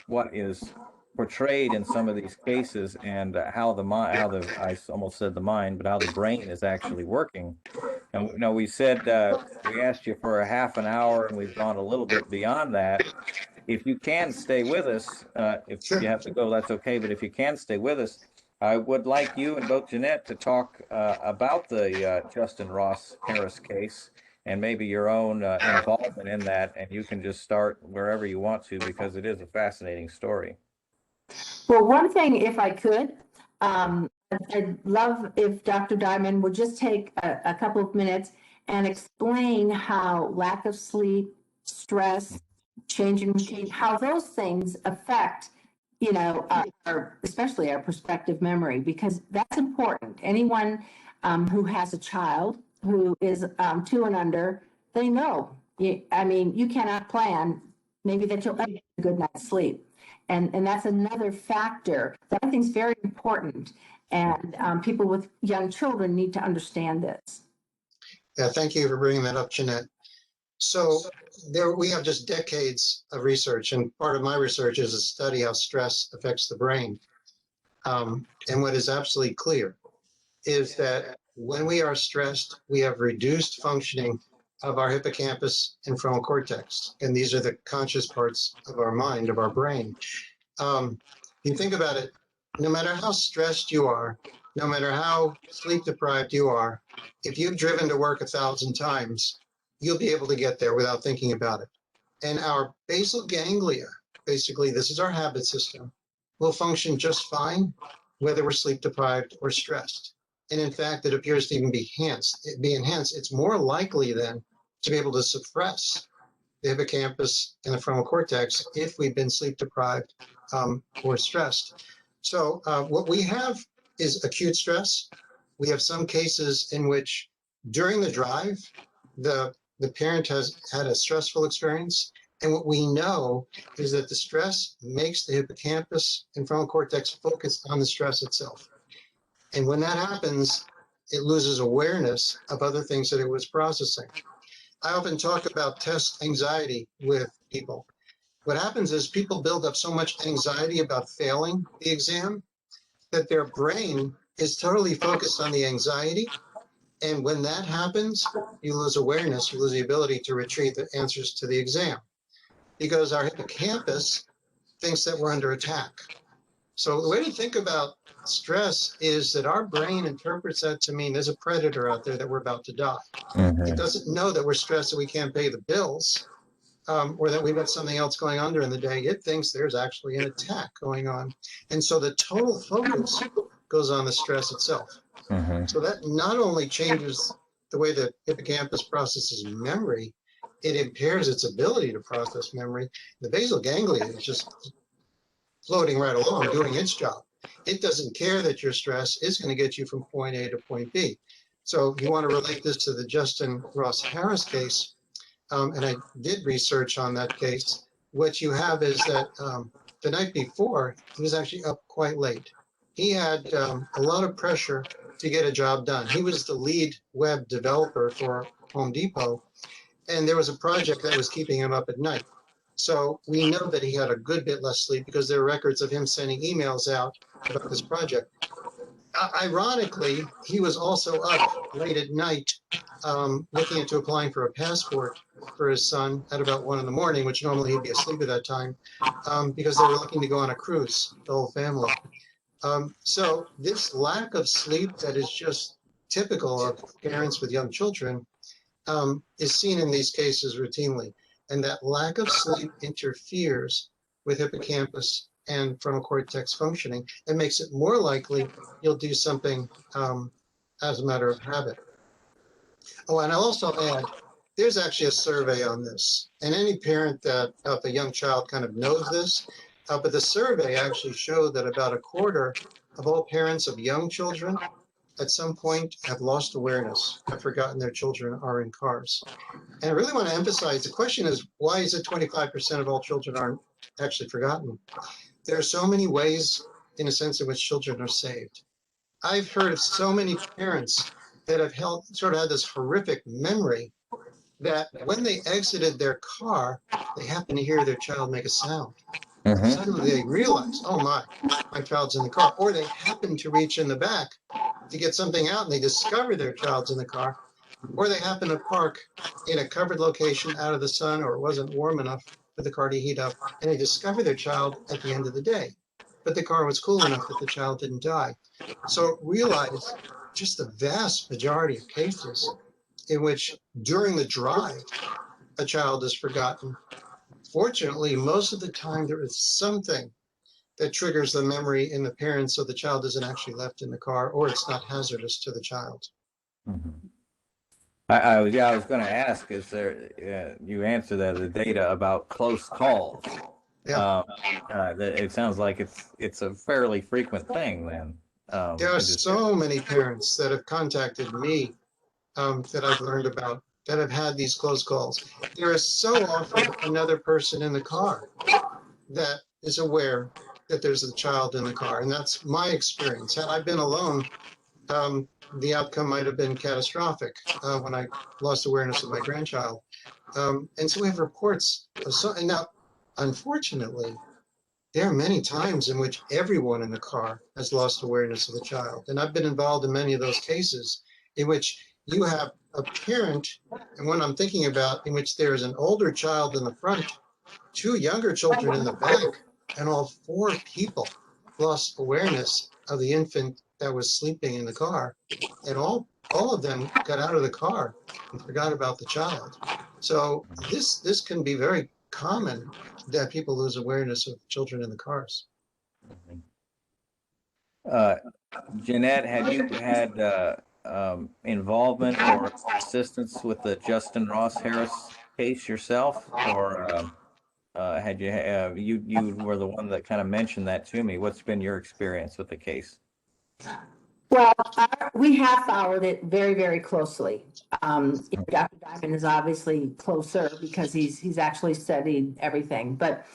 what is portrayed in some of these cases and how the mind, I almost said the mind, but how the brain is actually working. And you know, we said we asked you for a half an hour, and we've gone a little bit beyond that. If you can stay with us, if Sure. you have to go, that's okay. But if you can stay with us, I would like you and both Janette to talk about the Justin Ross Harris case and maybe your own involvement in that. And you can just start wherever you want to, because it is a fascinating story. Well, one thing, if I could, I'd love if Dr. Diamond would just take a couple of minutes and explain how lack of sleep, stress, change in routine, how those things affect, especially our prospective memory, because that's important. Anyone who has a child who is 2 and under, they know. You cannot plan maybe that you'll get a good night's sleep. And that's another factor that I think is very important. And people with young children need to understand this. Yeah, thank you for bringing that up, Janette. So we have just decades of research, and part of my research is to study how stress affects the brain. And what is absolutely clear is that when we are stressed, we have reduced functioning of our hippocampus and frontal cortex. And these are the conscious parts of our mind, of our brain. You think about it, no matter how stressed you are, no matter how sleep deprived you are, if you've driven to work 1,000 times, you'll be able to get there without thinking about it. And our basal ganglia, basically, this is our habit system, will function just fine whether we're sleep deprived or stressed. And in fact, it appears to even be enhanced. It's more likely then to be able to suppress the hippocampus and the frontal cortex if we've been sleep deprived or stressed. So what we have is acute stress. We have some cases in which during the drive, the parent has had a stressful experience. And what we know is that the stress makes the hippocampus and frontal cortex focus on the stress itself. And when that happens, it loses awareness of other things that it was processing. I often talk about test anxiety with people. What happens is people build up so much anxiety about failing the exam that their brain is totally focused on the anxiety. And when that happens, you lose awareness, you lose the ability to retrieve the answers to the exam because our hippocampus thinks that we're under attack. So the way to think about stress is that our brain interprets that to mean there's a predator out there that we're about to die. It doesn't know that we're stressed that we can't pay the bills or that we've got something else going on during the day. It thinks there's actually an attack going on. And so the total focus goes on the stress itself. So that not only changes the way the hippocampus processes memory, it impairs its ability to process memory. The basal ganglia is just floating right along, doing its job. It doesn't care that you're stressed. It's going to get you from point A to point B. So you want to relate this to the Justin Ross Harris case, and I did research on that case. What you have is that the night before, he was actually up quite late. He had a lot of pressure to get a job done. He was the lead web developer for Home Depot, and there was a project that was keeping him up at night. So we know that he had a good bit less sleep because there are records of him sending emails out about this project. Ironically, he was also up late at night looking into applying for a passport for his son at about 1 a.m, which normally he'd be asleep at that time, because they were looking to go on a cruise, the whole family. So this lack of sleep that is just typical of parents with young children is seen in these cases routinely. And that lack of sleep interferes with hippocampus and frontal cortex functioning and makes it more likely you'll do something as a matter of habit. Oh, and I'll also add, there's actually a survey on this. And any parent that of a young child kind of knows this, but the survey actually showed that about a quarter of all parents of young children at some point have lost awareness, have forgotten their children are in cars. And I really want to emphasize, the question is, why is it 25% of all children aren't actually forgotten? There are so many ways, in a sense, in which children are saved. I've heard of so many parents that have sort of had this horrific memory that when they exited their car, they happened to hear their child make a sound. Suddenly they realize, oh my child's in the car. Or they happen to reach in the back to get something out and they discover their child's in the car. Or they happen to park in a covered location out of the sun, or it wasn't warm enough for the car to heat up, and they discover their child at the end of the day. But the car was cool enough that the child didn't die. So realize just the vast majority of cases in which during the drive, a child is forgotten. Fortunately, most of the time there is something that triggers the memory in the parents so the child isn't actually left in the car, or it's not hazardous to the child. I was going to ask, is there, you answer that, the data about close calls. Yeah. It sounds like it's a fairly frequent thing then. There are so many parents that have contacted me that I've learned about that have had these close calls. There is so often another person in the car that is aware that there's a child in the car. And that's my experience. Had I been alone, the outcome might have been catastrophic when I lost awareness of my grandchild. And so we have reports of and now, unfortunately, there are many times in which everyone in the car has lost awareness of the child. And I've been involved in many of those cases in which you have a parent, and what I'm thinking about, in which there is an older child in the front, 2 younger children in the back, and all 4 people lost awareness of the infant that was sleeping in the car. And all all of them got out of the car and forgot about the child. So this can be very common, that people lose awareness of children in the cars. Uh, Jeanette, had you had involvement or assistance with the Justin Ross Harris case yourself, or had you you were the one that kind of mentioned that to me? What's been your experience with the case? Well, we have followed it very, very closely. Dr. Diamond is obviously closer because he's actually studied everything. But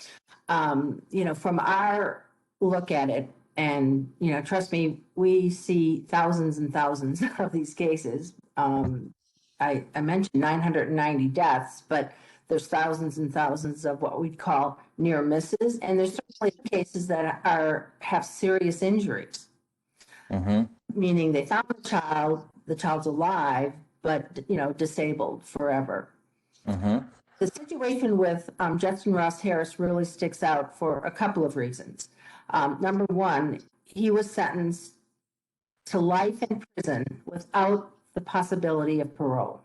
from our look at it, and trust me, we see thousands and thousands of these cases. I mentioned 990 deaths, but there's thousands and thousands of what we'd call near misses, and there's certainly cases that have serious injuries. Mm-hmm. Meaning they found the child's alive, but disabled forever. Mm-hmm. The situation with Justin Ross Harris really sticks out for a couple of reasons. Number one, he was sentenced to life in prison without the possibility of parole.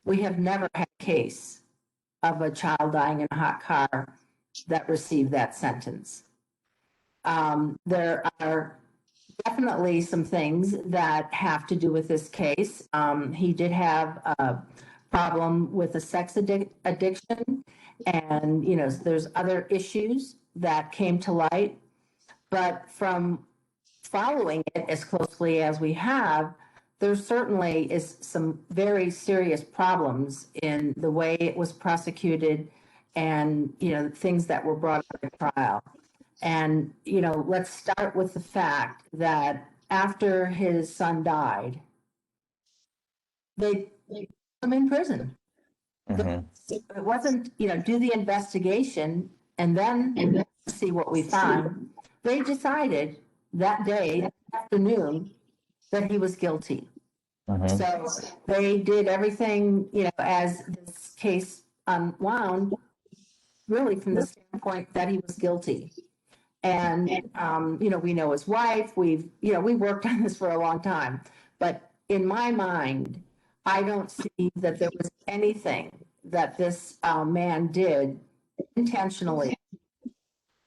We have never had a case of a child dying in a hot car that received that sentence. There are definitely some things that have to do with this case. He did have a problem with a sex addiction, and there's other issues that came to light. But from following it as closely as we have, there certainly is some very serious problems in the way it was prosecuted, and things that were brought up at trial. And, let's start with the fact that after his son died, they put him in prison. Mm-hmm. It wasn't, do the investigation and then see what we find. They decided that day, that afternoon, that he was guilty. Mm-hmm. So they did everything, as this case unwound, really from the standpoint that he was guilty. And, we know his wife, we worked on this for a long time, but in my mind, I don't see that there was anything that this man did intentionally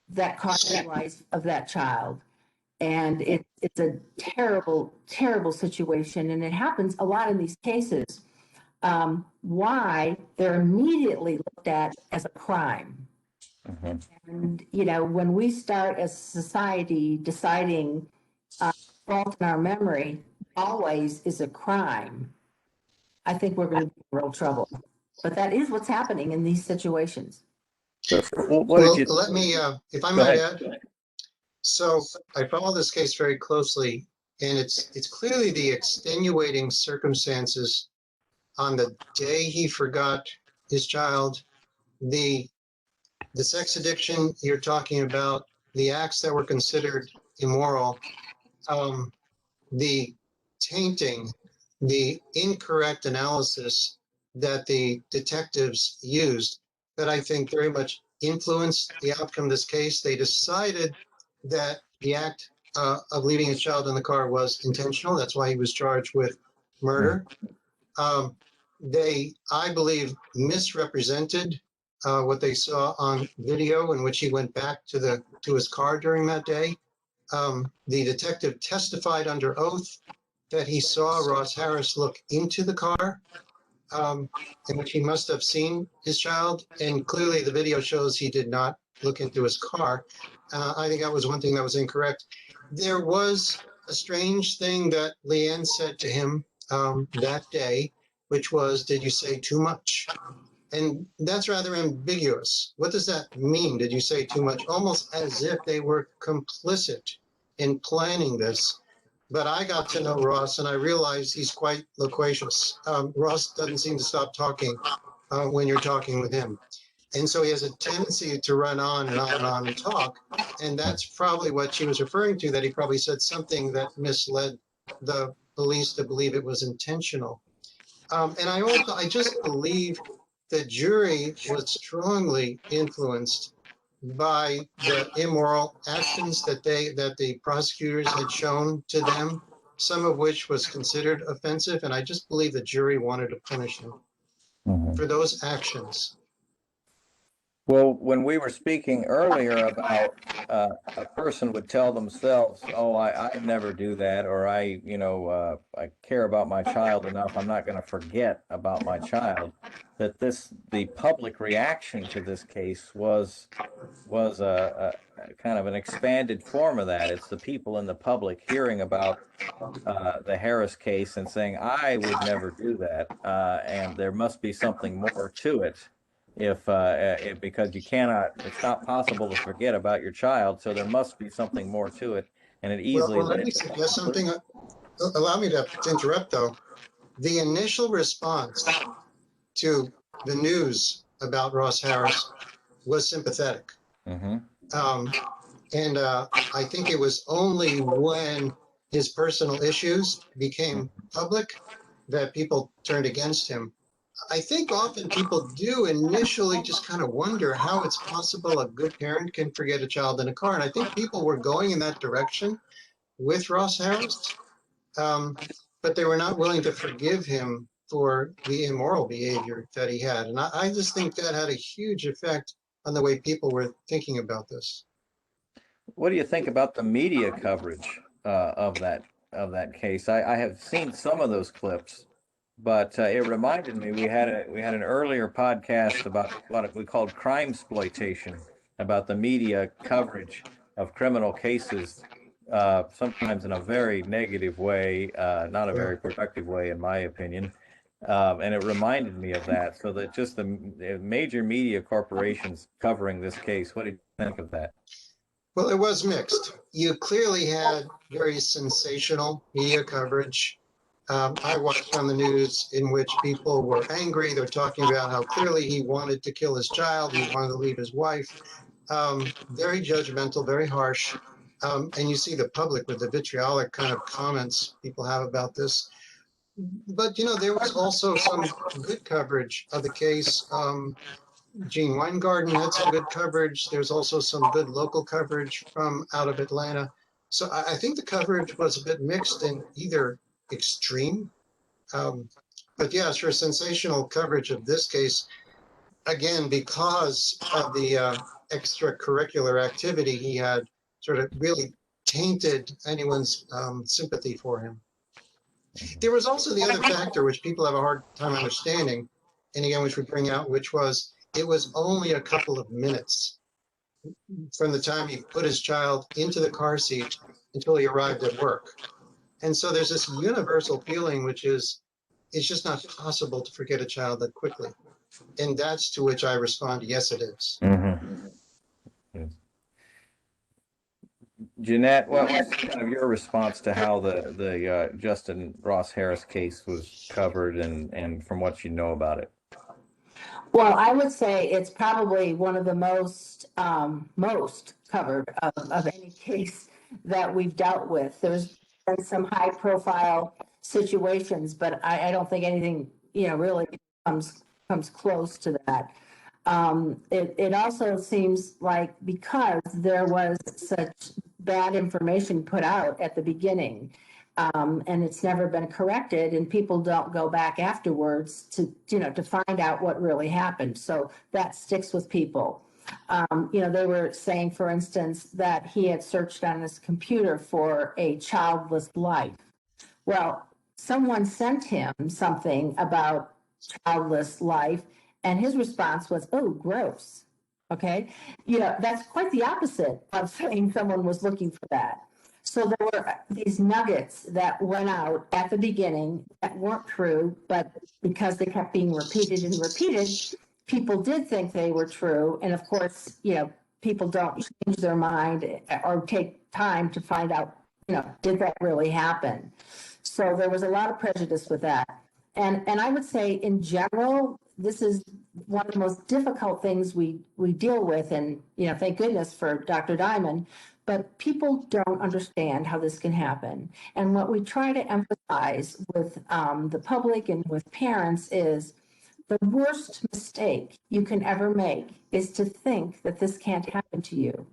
that cost the life of that child. And it's a terrible, terrible situation. And it happens a lot in these cases. Why they're immediately looked at as a crime. Mm-hmm. And, when we start as a society deciding fault in our memory always is a crime, I think we're going to be in real trouble. But that is what's happening in these situations. Well, let me, if I might add. So I follow this case very closely, and it's clearly the extenuating circumstances on the day he forgot his child, the sex addiction you're talking about, the acts that were considered immoral, the tainting, the incorrect analysis that the detectives used, that I think very much influenced the outcome of this case. They decided that the act of leaving his child in the car was intentional. That's why he was charged with murder. They, I believe, misrepresented what they saw on video, in which he went back to his car during that day. The detective testified under oath that he saw Ross Harris look into the car, in which he must have seen his child. And clearly the video shows he did not look into his car. I think that was one thing that was incorrect. There was a strange thing that Leanne said to him that day, which was, "Did you say too much?" And that's rather ambiguous. What does that mean? Did you say too much? Almost as if they were complicit in planning this. But I got to know Ross, and I realized he's quite loquacious. Ross doesn't seem to stop talking when you're talking with him. And so he has a tendency to run on and on and on and talk. And that's probably what she was referring to, that he probably said something that misled the police to believe it was intentional. And I just believe the jury was strongly influenced by the immoral actions that the prosecutors had shown to them. some of which was considered offensive, and I just believe the jury wanted to punish him for those actions. Well, when we were speaking earlier about a person would tell themselves, "Oh, I'd never do that," or I care about my child enough, I'm not going to forget about my child." That the public reaction to this case was a kind of an expanded form of that. It's the people in the public hearing about the Harris case and saying, "I would never do that," and there must be something more to it. Because you cannot, it's not possible to forget about your child, so there must be something more to it, and it easily Well, let led me to suggest something. conclusion. Allow me to interrupt, though. The initial response to the news about Ross Harris was sympathetic. Mm-hmm. Um, and I think it was only when his personal issues became public that people turned against him. I think often people do initially just kind of wonder how it's possible a good parent can forget a child in a car. And I think people were going in that direction with Ross Harris, but they were not willing to forgive him for the immoral behavior that he had. And I just think that had a huge effect on the way people were thinking about this. What do you think about the media coverage of that case? I have seen some of those clips, but it reminded me we had an earlier podcast about what we called crime exploitation, about the media coverage of criminal cases, sometimes in a very negative way, not a Yeah. very productive way, in my opinion. And it reminded me of that. So that just the major media corporations covering this case. What do you think of that? Well, it was mixed. You clearly had very sensational media coverage. I watched on the news in which people were angry. They're talking about how clearly he wanted to kill his child, he wanted to leave his wife. Very judgmental, very harsh. And you see the public with the vitriolic kind of comments people have about this. But, there was also some good coverage of the case. Gene Weingarten had some good coverage. There's also some good local coverage from out of Atlanta. So I think the coverage was a bit mixed in either extreme. Um, but yeah, sure, sensational coverage of this case, again, because of the extracurricular activity he had, sort of really tainted anyone's sympathy for him. There was also the other factor, which people have a hard time understanding, and again, which we bring out, which was it was only a couple of minutes from the time he put his child into the car seat until he arrived at work. And so there's this universal feeling, which is it's just not possible to forget a child that quickly. And that's to which I respond, yes, it is. Mm-hmm. Yes. Janette, what's kind of your response to how the Justin Ross Harris case was covered and from what you know about it? Well, I would say it's probably one of the most covered of any case that we've dealt with. There's been some high profile situations, but I don't think anything, really comes close to that. It also seems like because there was such bad information put out at the beginning, and it's never been corrected, and people don't go back afterwards to find out what really happened. So that sticks with people. They were saying, for instance, that he had searched on his computer for a childless life. Well, someone sent him something about childless life, and his response was, "Oh, gross." Okay. That's quite the opposite of saying someone was looking for that. So there were these nuggets that went out at the beginning that weren't true, but because they kept being repeated and repeated, people did think they were true. And of course, people don't change their mind or take time to find out, did that really happen? So there was a lot of prejudice with that. And I would say in general, this is one of the most difficult things we deal with. And, thank goodness for Dr. Diamond, but people don't understand how this can happen. And what we try to emphasize with the public and with parents is the worst mistake you can ever make is to think that this can't happen to you.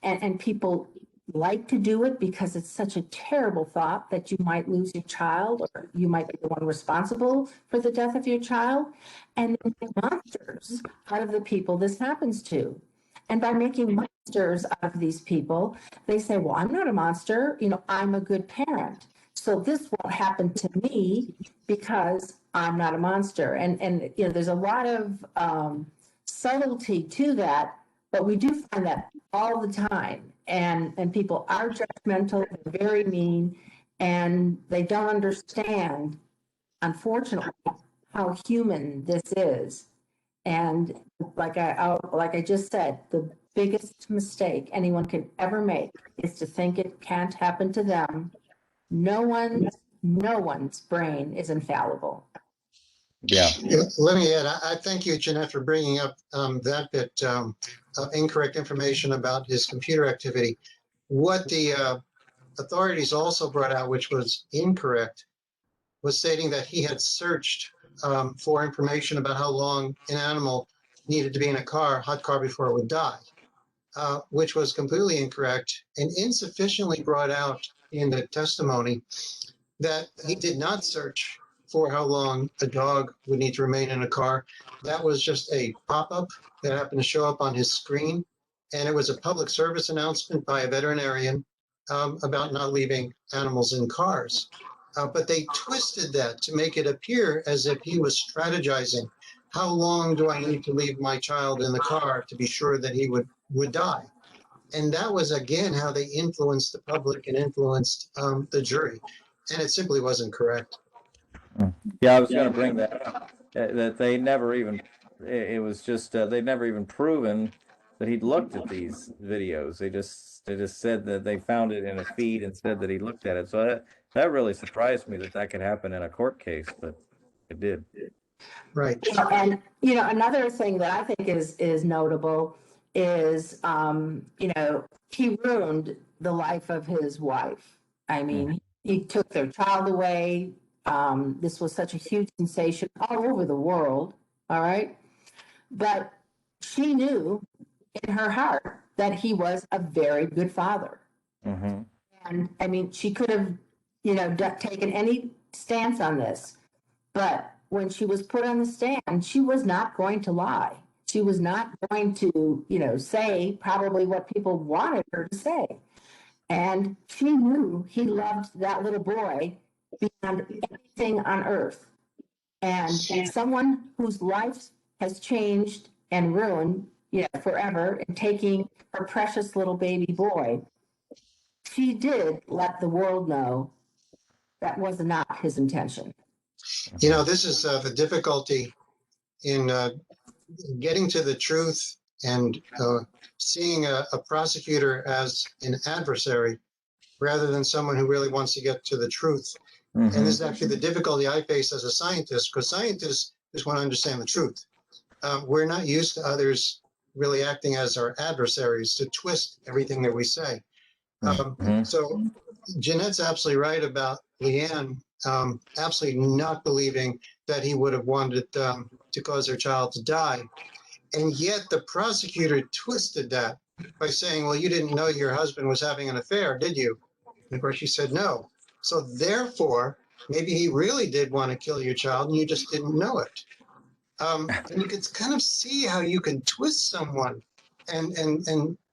And people like to do it because it's such a terrible thought that you might lose your child or you might be the one responsible for the death of your child. And then make monsters out of the people this happens to. And by making monsters out of these people, they say, well, I'm not a monster, I'm a good parent. So this won't happen to me because I'm not a monster. And there's a lot of subtlety to that, but we do find that all the time. And people are judgmental, they're very mean, and they don't understand, unfortunately, how human this is. And like I just said, the biggest mistake anyone can ever make is to think it can't happen to them. No one's brain is infallible. Yeah. Let me add, I thank you, Janette, for bringing up that bit of incorrect information about his computer activity. What the authorities also brought out, which was incorrect, was stating that he had searched for information about how long an animal needed to be in a hot car before it would die, which was completely incorrect and insufficiently brought out in the testimony that he did not search for how long a dog would need to remain in a car. That was just a pop-up that happened to show up on his screen. And it was a public service announcement by a veterinarian about not leaving animals in cars. But they twisted that to make it appear as if he was strategizing. How long do I need to leave my child in the car to be sure that he would die? And that was, again, how they influenced the public and influenced the jury. And it simply wasn't correct. Yeah, I was going to bring that up. That they never even, it was just, they'd never even proven that he'd looked at these videos. They just said that they found it in a feed and said that he looked at it. So that really surprised me that could happen in a court case, but it did. Right. And another thing that I think is notable is he ruined the life of his wife. I mean, he took their child away. This was such a huge sensation all over the world. All right. But she knew in her heart that he was a very good father. Mm-hmm. And I mean, she could have, taken any stance on this, but when she was put on the stand, she was not going to lie. She was not going to, say probably what people wanted her to say. And she knew he loved that little boy beyond anything on earth. And someone whose life has changed and ruined, forever, and taking her precious little baby boy, she did let the world know that was not his intention. This is the difficulty in getting to the truth and seeing a prosecutor as an adversary rather than someone who really wants to get to the truth. And this is actually the difficulty I face as a scientist, because scientists just want to understand the truth. We're not used to others really acting as our adversaries to twist everything that we say. So Janette's absolutely right about Leanne absolutely not believing that he would have wanted to cause her child to die. And yet the prosecutor twisted that by saying, well, you didn't know your husband was having an affair, did you? And of course, she said no. So therefore, maybe he really did want to kill your child and you just didn't know it. And you can kind of see how you can twist someone. And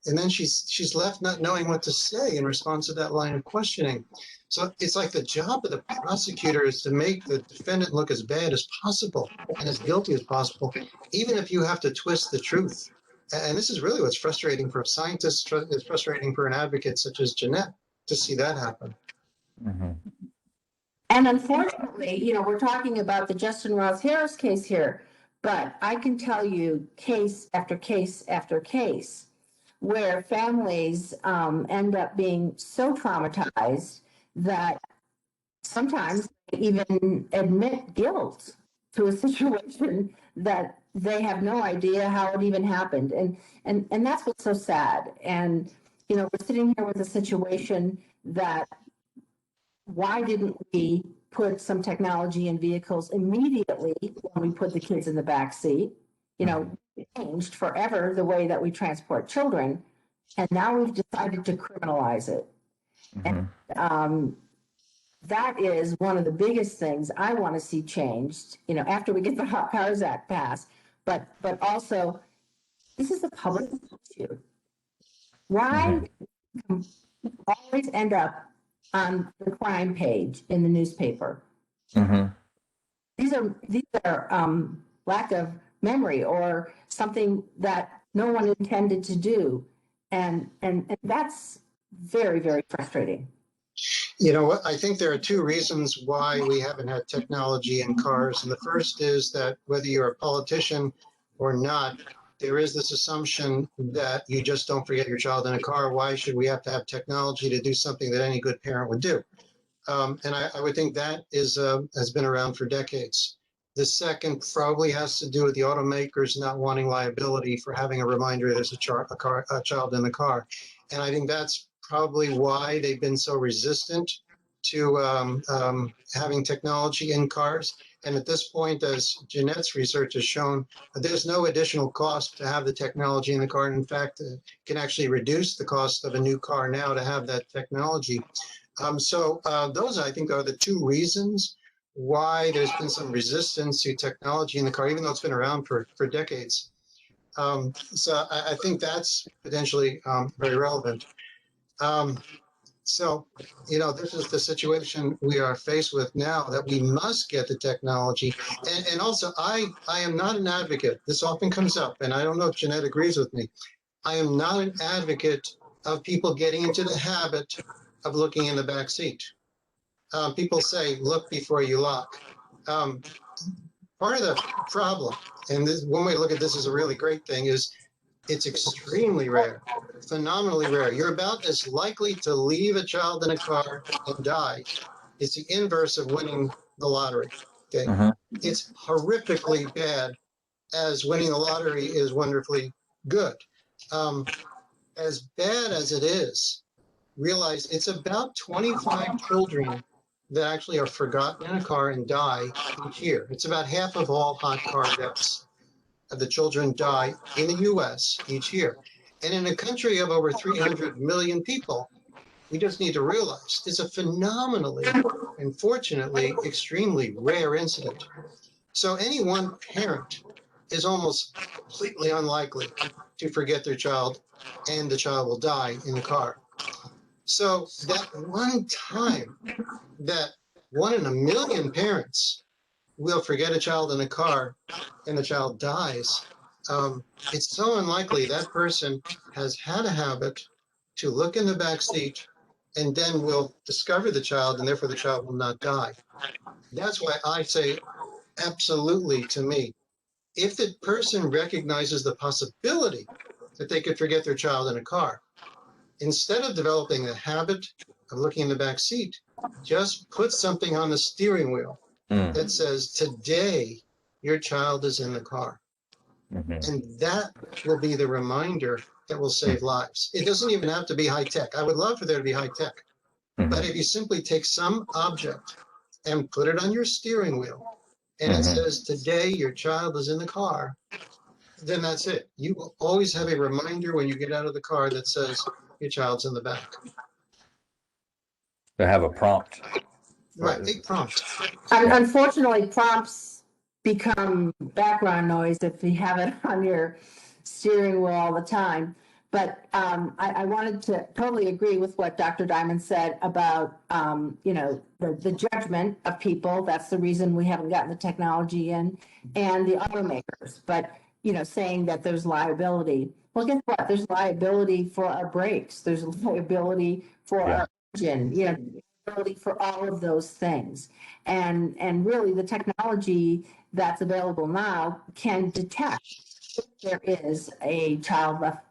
then she's left not knowing what to say in response to that line of questioning. So it's like the job of the prosecutor is to make the defendant look as bad as possible and as guilty as possible, even if you have to twist the truth. And this is really what's frustrating for a scientist. It's frustrating for an advocate such as Janette to see that happen. Mm-hmm. And unfortunately, we're talking about the Justin Ross Harris case here, but I can tell you case after case after case where families end up being so traumatized that sometimes they even admit guilt to a situation that they have no idea how it even happened. And that's what's so sad. And, we're sitting here with a situation that why didn't we put some technology in vehicles immediately when we put the kids in the back seat? It changed forever the way that we transport children. And now we've decided to criminalize it. Mhm. And that is one of the biggest things I want to see changed, after we get the Hot Cars Act passed. But also, this is a public issue. Why always end up on the crime page in the newspaper? Mhm. These are lack of memory or something that no one intended to do, and that's very, very frustrating. You know what? I think there are two reasons why we haven't had technology in cars. And the first is that whether you're a politician or not, there is this assumption that you just don't forget your child in a car. Why should we have to have technology to do something that any good parent would do? And I would think that has been around for decades. The second probably has to do with the automakers not wanting liability for having a reminder there's a child in the car. And I think that's probably why they've been so resistant to having technology in cars. And at this point, as Janette's research has shown, there's no additional cost to have the technology in the car. And in fact, it can actually reduce the cost of a new car now to have that technology. So those, I think, are the two reasons why there's been some resistance to technology in the car, even though it's been around for decades. So I think that's potentially very relevant. So, this is the situation we are faced with now, that we must get the technology. And also, I am not an advocate. This often comes up, and I don't know if Janette agrees with me. I am not an advocate of people getting into the habit of looking in the back seat. People say, look before you lock. Part of the problem, and one way to look at this is a really great thing, is it's extremely rare, phenomenally rare. You're about as likely to leave a child in a car and die. It's the inverse of winning the lottery. Okay, It's horrifically bad, as winning the lottery is wonderfully good. As bad as it is, realize it's about 25 children that actually are forgotten in a car and die each year. It's about half of all hot car deaths. The children die in the US each year. And in a country of over 300 million people, we just need to realize it's a phenomenally, unfortunately, extremely rare incident. So any one parent is almost completely unlikely to forget their child, and the child will die in the car. So that one time that 1 in a million parents will forget a child in a car and the child dies, it's so unlikely that person has had a habit to look in the back seat and then will discover the child, and therefore the child will not die. That's why I say absolutely to me. If the person recognizes the possibility that they could forget their child in a car, instead of developing the habit of looking in the back seat, just put something on the steering wheel that says, today, your child is in the car. And that will be the reminder that will save lives. It doesn't even have to be high tech. I would love for there to be high tech. But if you simply take some object and put it on your steering wheel, and it says, today, your child is in the car, then that's it. You will always have a reminder when you get out of the car that says, your child's in the back. To have a prompt. Right, a prompt. Unfortunately, prompts become background noise if you have it on your steering wheel all the time. But I wanted to totally agree with what Dr. Diamond said about, the judgment of people. That's the reason we haven't gotten the technology in, and the automakers. But, saying that there's liability. Well, guess what? There's liability for our brakes. There's liability for our engine, liability for all of those things. And really the technology that's available now can detect if there is a child left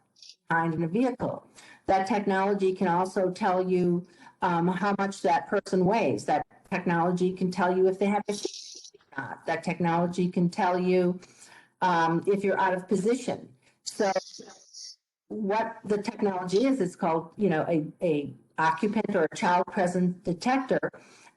behind in a vehicle. That technology can also tell you how much that person weighs. That technology can tell you if they have a seat or not. That technology can tell you if you're out of position. So what the technology is, it's called, a occupant or a child present detector.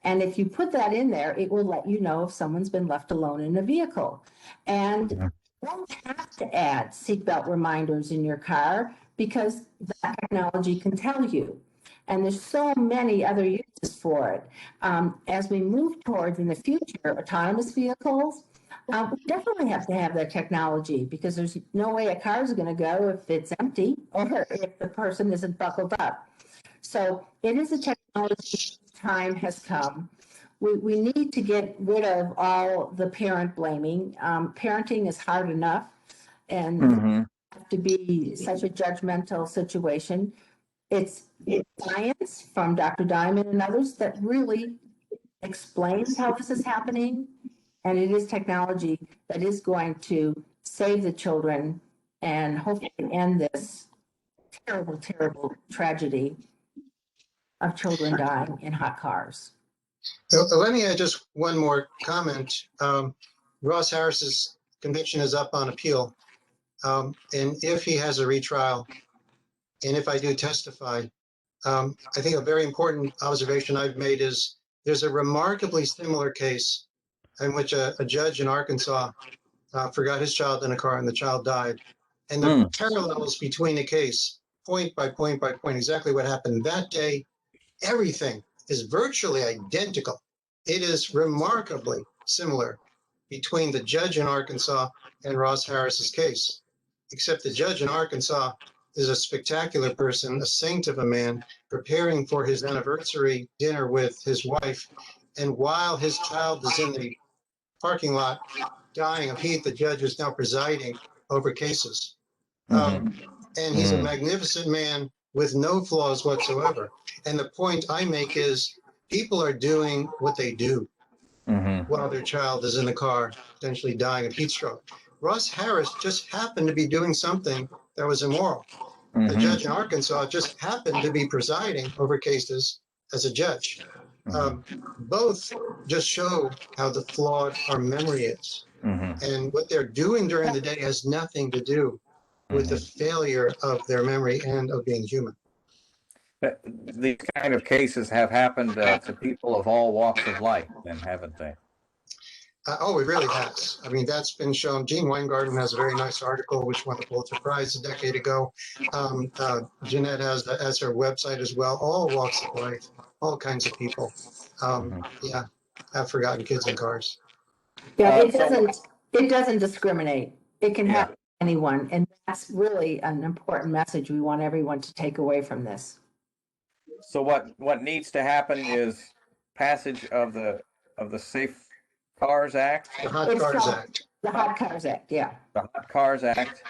And if you put that in there, it will let you know if someone's been left alone in a vehicle. And you don't have to add seatbelt reminders in your car, because that technology can tell you. And there's so many other uses for it. As we move towards, in the future, autonomous vehicles, we definitely have to have that technology, because there's no way a car is going to go if it's empty or if the person isn't buckled up. So it is a technology. Time has come. We need to get rid of all the parent blaming. Parenting is hard enough, and Mhm. have to be such a judgmental situation. It's science from Dr. Diamond and others that really explains how this is happening. And it is technology that is going to save the children and hopefully end this terrible, terrible tragedy of children dying in hot cars. Let me add just one more comment. Ross Harris's conviction is up on appeal. And if he has a retrial, and if I do testify, I think a very important observation I've made is there's a remarkably similar case in which a judge in Arkansas forgot his child in a car and the child died. And the parallels between the case, point by point by point, exactly what happened that day, everything is virtually identical. It is remarkably similar between the judge in Arkansas and Ross Harris's case, except the judge in Arkansas is a spectacular person, a saint of a man, preparing for his anniversary dinner with his wife. And while his child is in the parking lot dying of heat, the judge is now presiding over cases. And he's a magnificent man with no flaws whatsoever. And the point I make is people are doing what they do while their child is in the car, potentially dying of heat stroke. Ross Harris just happened to be doing something that was immoral. The judge in Arkansas just happened to be presiding over cases as a judge. Both just show how flawed our memory is. And what they're doing during the day has nothing to do with the failure of their memory and of being human. These kind of cases have happened to people of all walks of life, then, haven't they? Oh, it really has. I mean, that's been shown. Gene Weingarten has a very nice article which won the Pulitzer Prize a decade ago. Janette has her website as well. All walks of life, all kinds of people. Yeah, I've forgotten kids in cars. Yeah, it doesn't discriminate. It can Yeah. happen to anyone. And that's really an important message we want everyone to take away from this. So what needs to happen is passage of the Safe Cars Act, The Hot It's Cars called Act. the Hot Cars Act, yeah. the Hot Cars Act,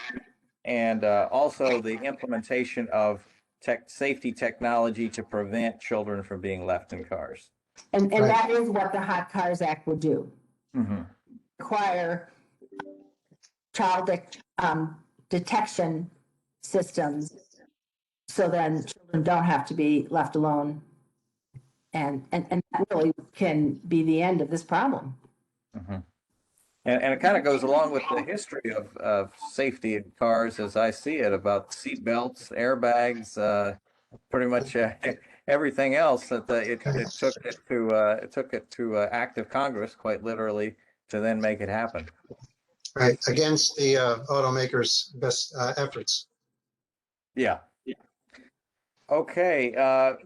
and also the implementation of safety technology to prevent children from being left in cars. And Right. that is what the Hot Cars Act would do. Require child detection systems, so then children don't have to be left alone. And that really can be the end of this problem. And it kind of goes along with the history of safety in cars as I see it, about seat belts, airbags, pretty much everything else that it took it to act of Congress, quite literally, to then make it happen. Right, against the automakers' best efforts. Yeah. Okay.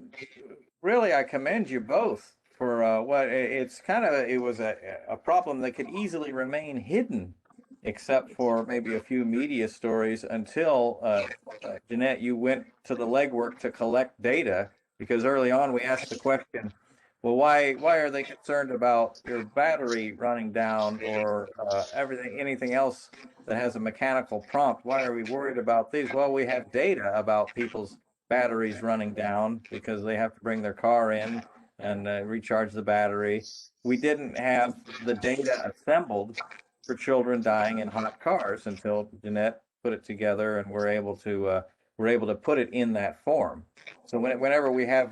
Really, I commend you both for what it's kind of. It was a problem that could easily remain hidden, except for maybe a few media stories, until Janette, you went to the legwork to collect data, because early on we asked the question, well, why are they concerned about your battery running down, or anything else that has a mechanical prompt? Why are we worried about these? Well, we have data about people's batteries running down because they have to bring their car in and recharge the battery. We didn't have the data assembled for children dying in hot cars until Janette put it together, and we're able to put it in that form. So whenever we have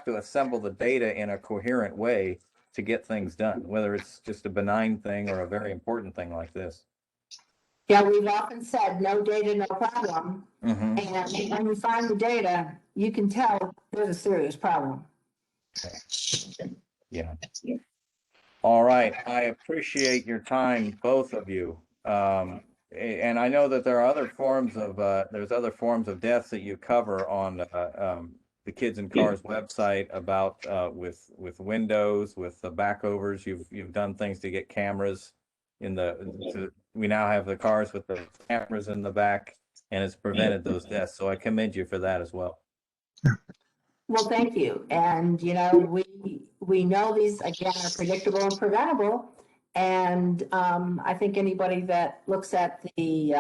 to assemble the data in a coherent way to get things done, whether it's just a benign thing or a very important thing like this. Yeah, we've often said no data, no problem. And when you find the data, you can tell there's a serious problem. Yeah. All right. I appreciate your time, both of you. And I know that there are other forms of there's other forms of deaths that you cover on the Kids in Cars website about with windows, with the backovers. You've done things to get cameras in we now have the cars with the cameras in the back, and it's prevented those deaths. So I commend you for that as well. Well, thank you. And, you know, we know these, again, are predictable and preventable. And I think anybody that looks at the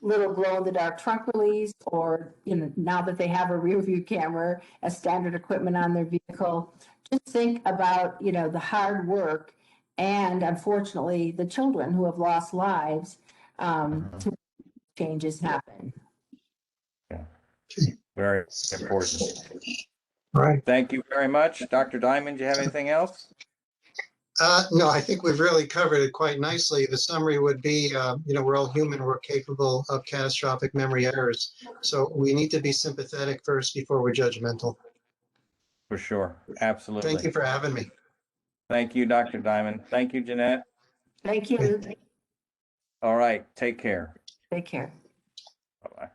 little glow-in-the-dark trunk release, or, you know, now that they have a rear view camera as standard equipment on their vehicle, just think about, you know, the hard work and unfortunately the children who have lost lives to changes happen. Yeah, Okay. very important. All right. Thank you very much. Dr. Diamond, do you have anything else? No, I think we've really covered it quite nicely. The summary would be, you know, we're all human. We're capable of catastrophic memory errors. So we need to be sympathetic first before we're judgmental. For sure. Absolutely. Thank you for having me. Thank you, Dr. Diamond. Thank you, Janette. Thank you. All right. Take care. Take care. Bye-bye.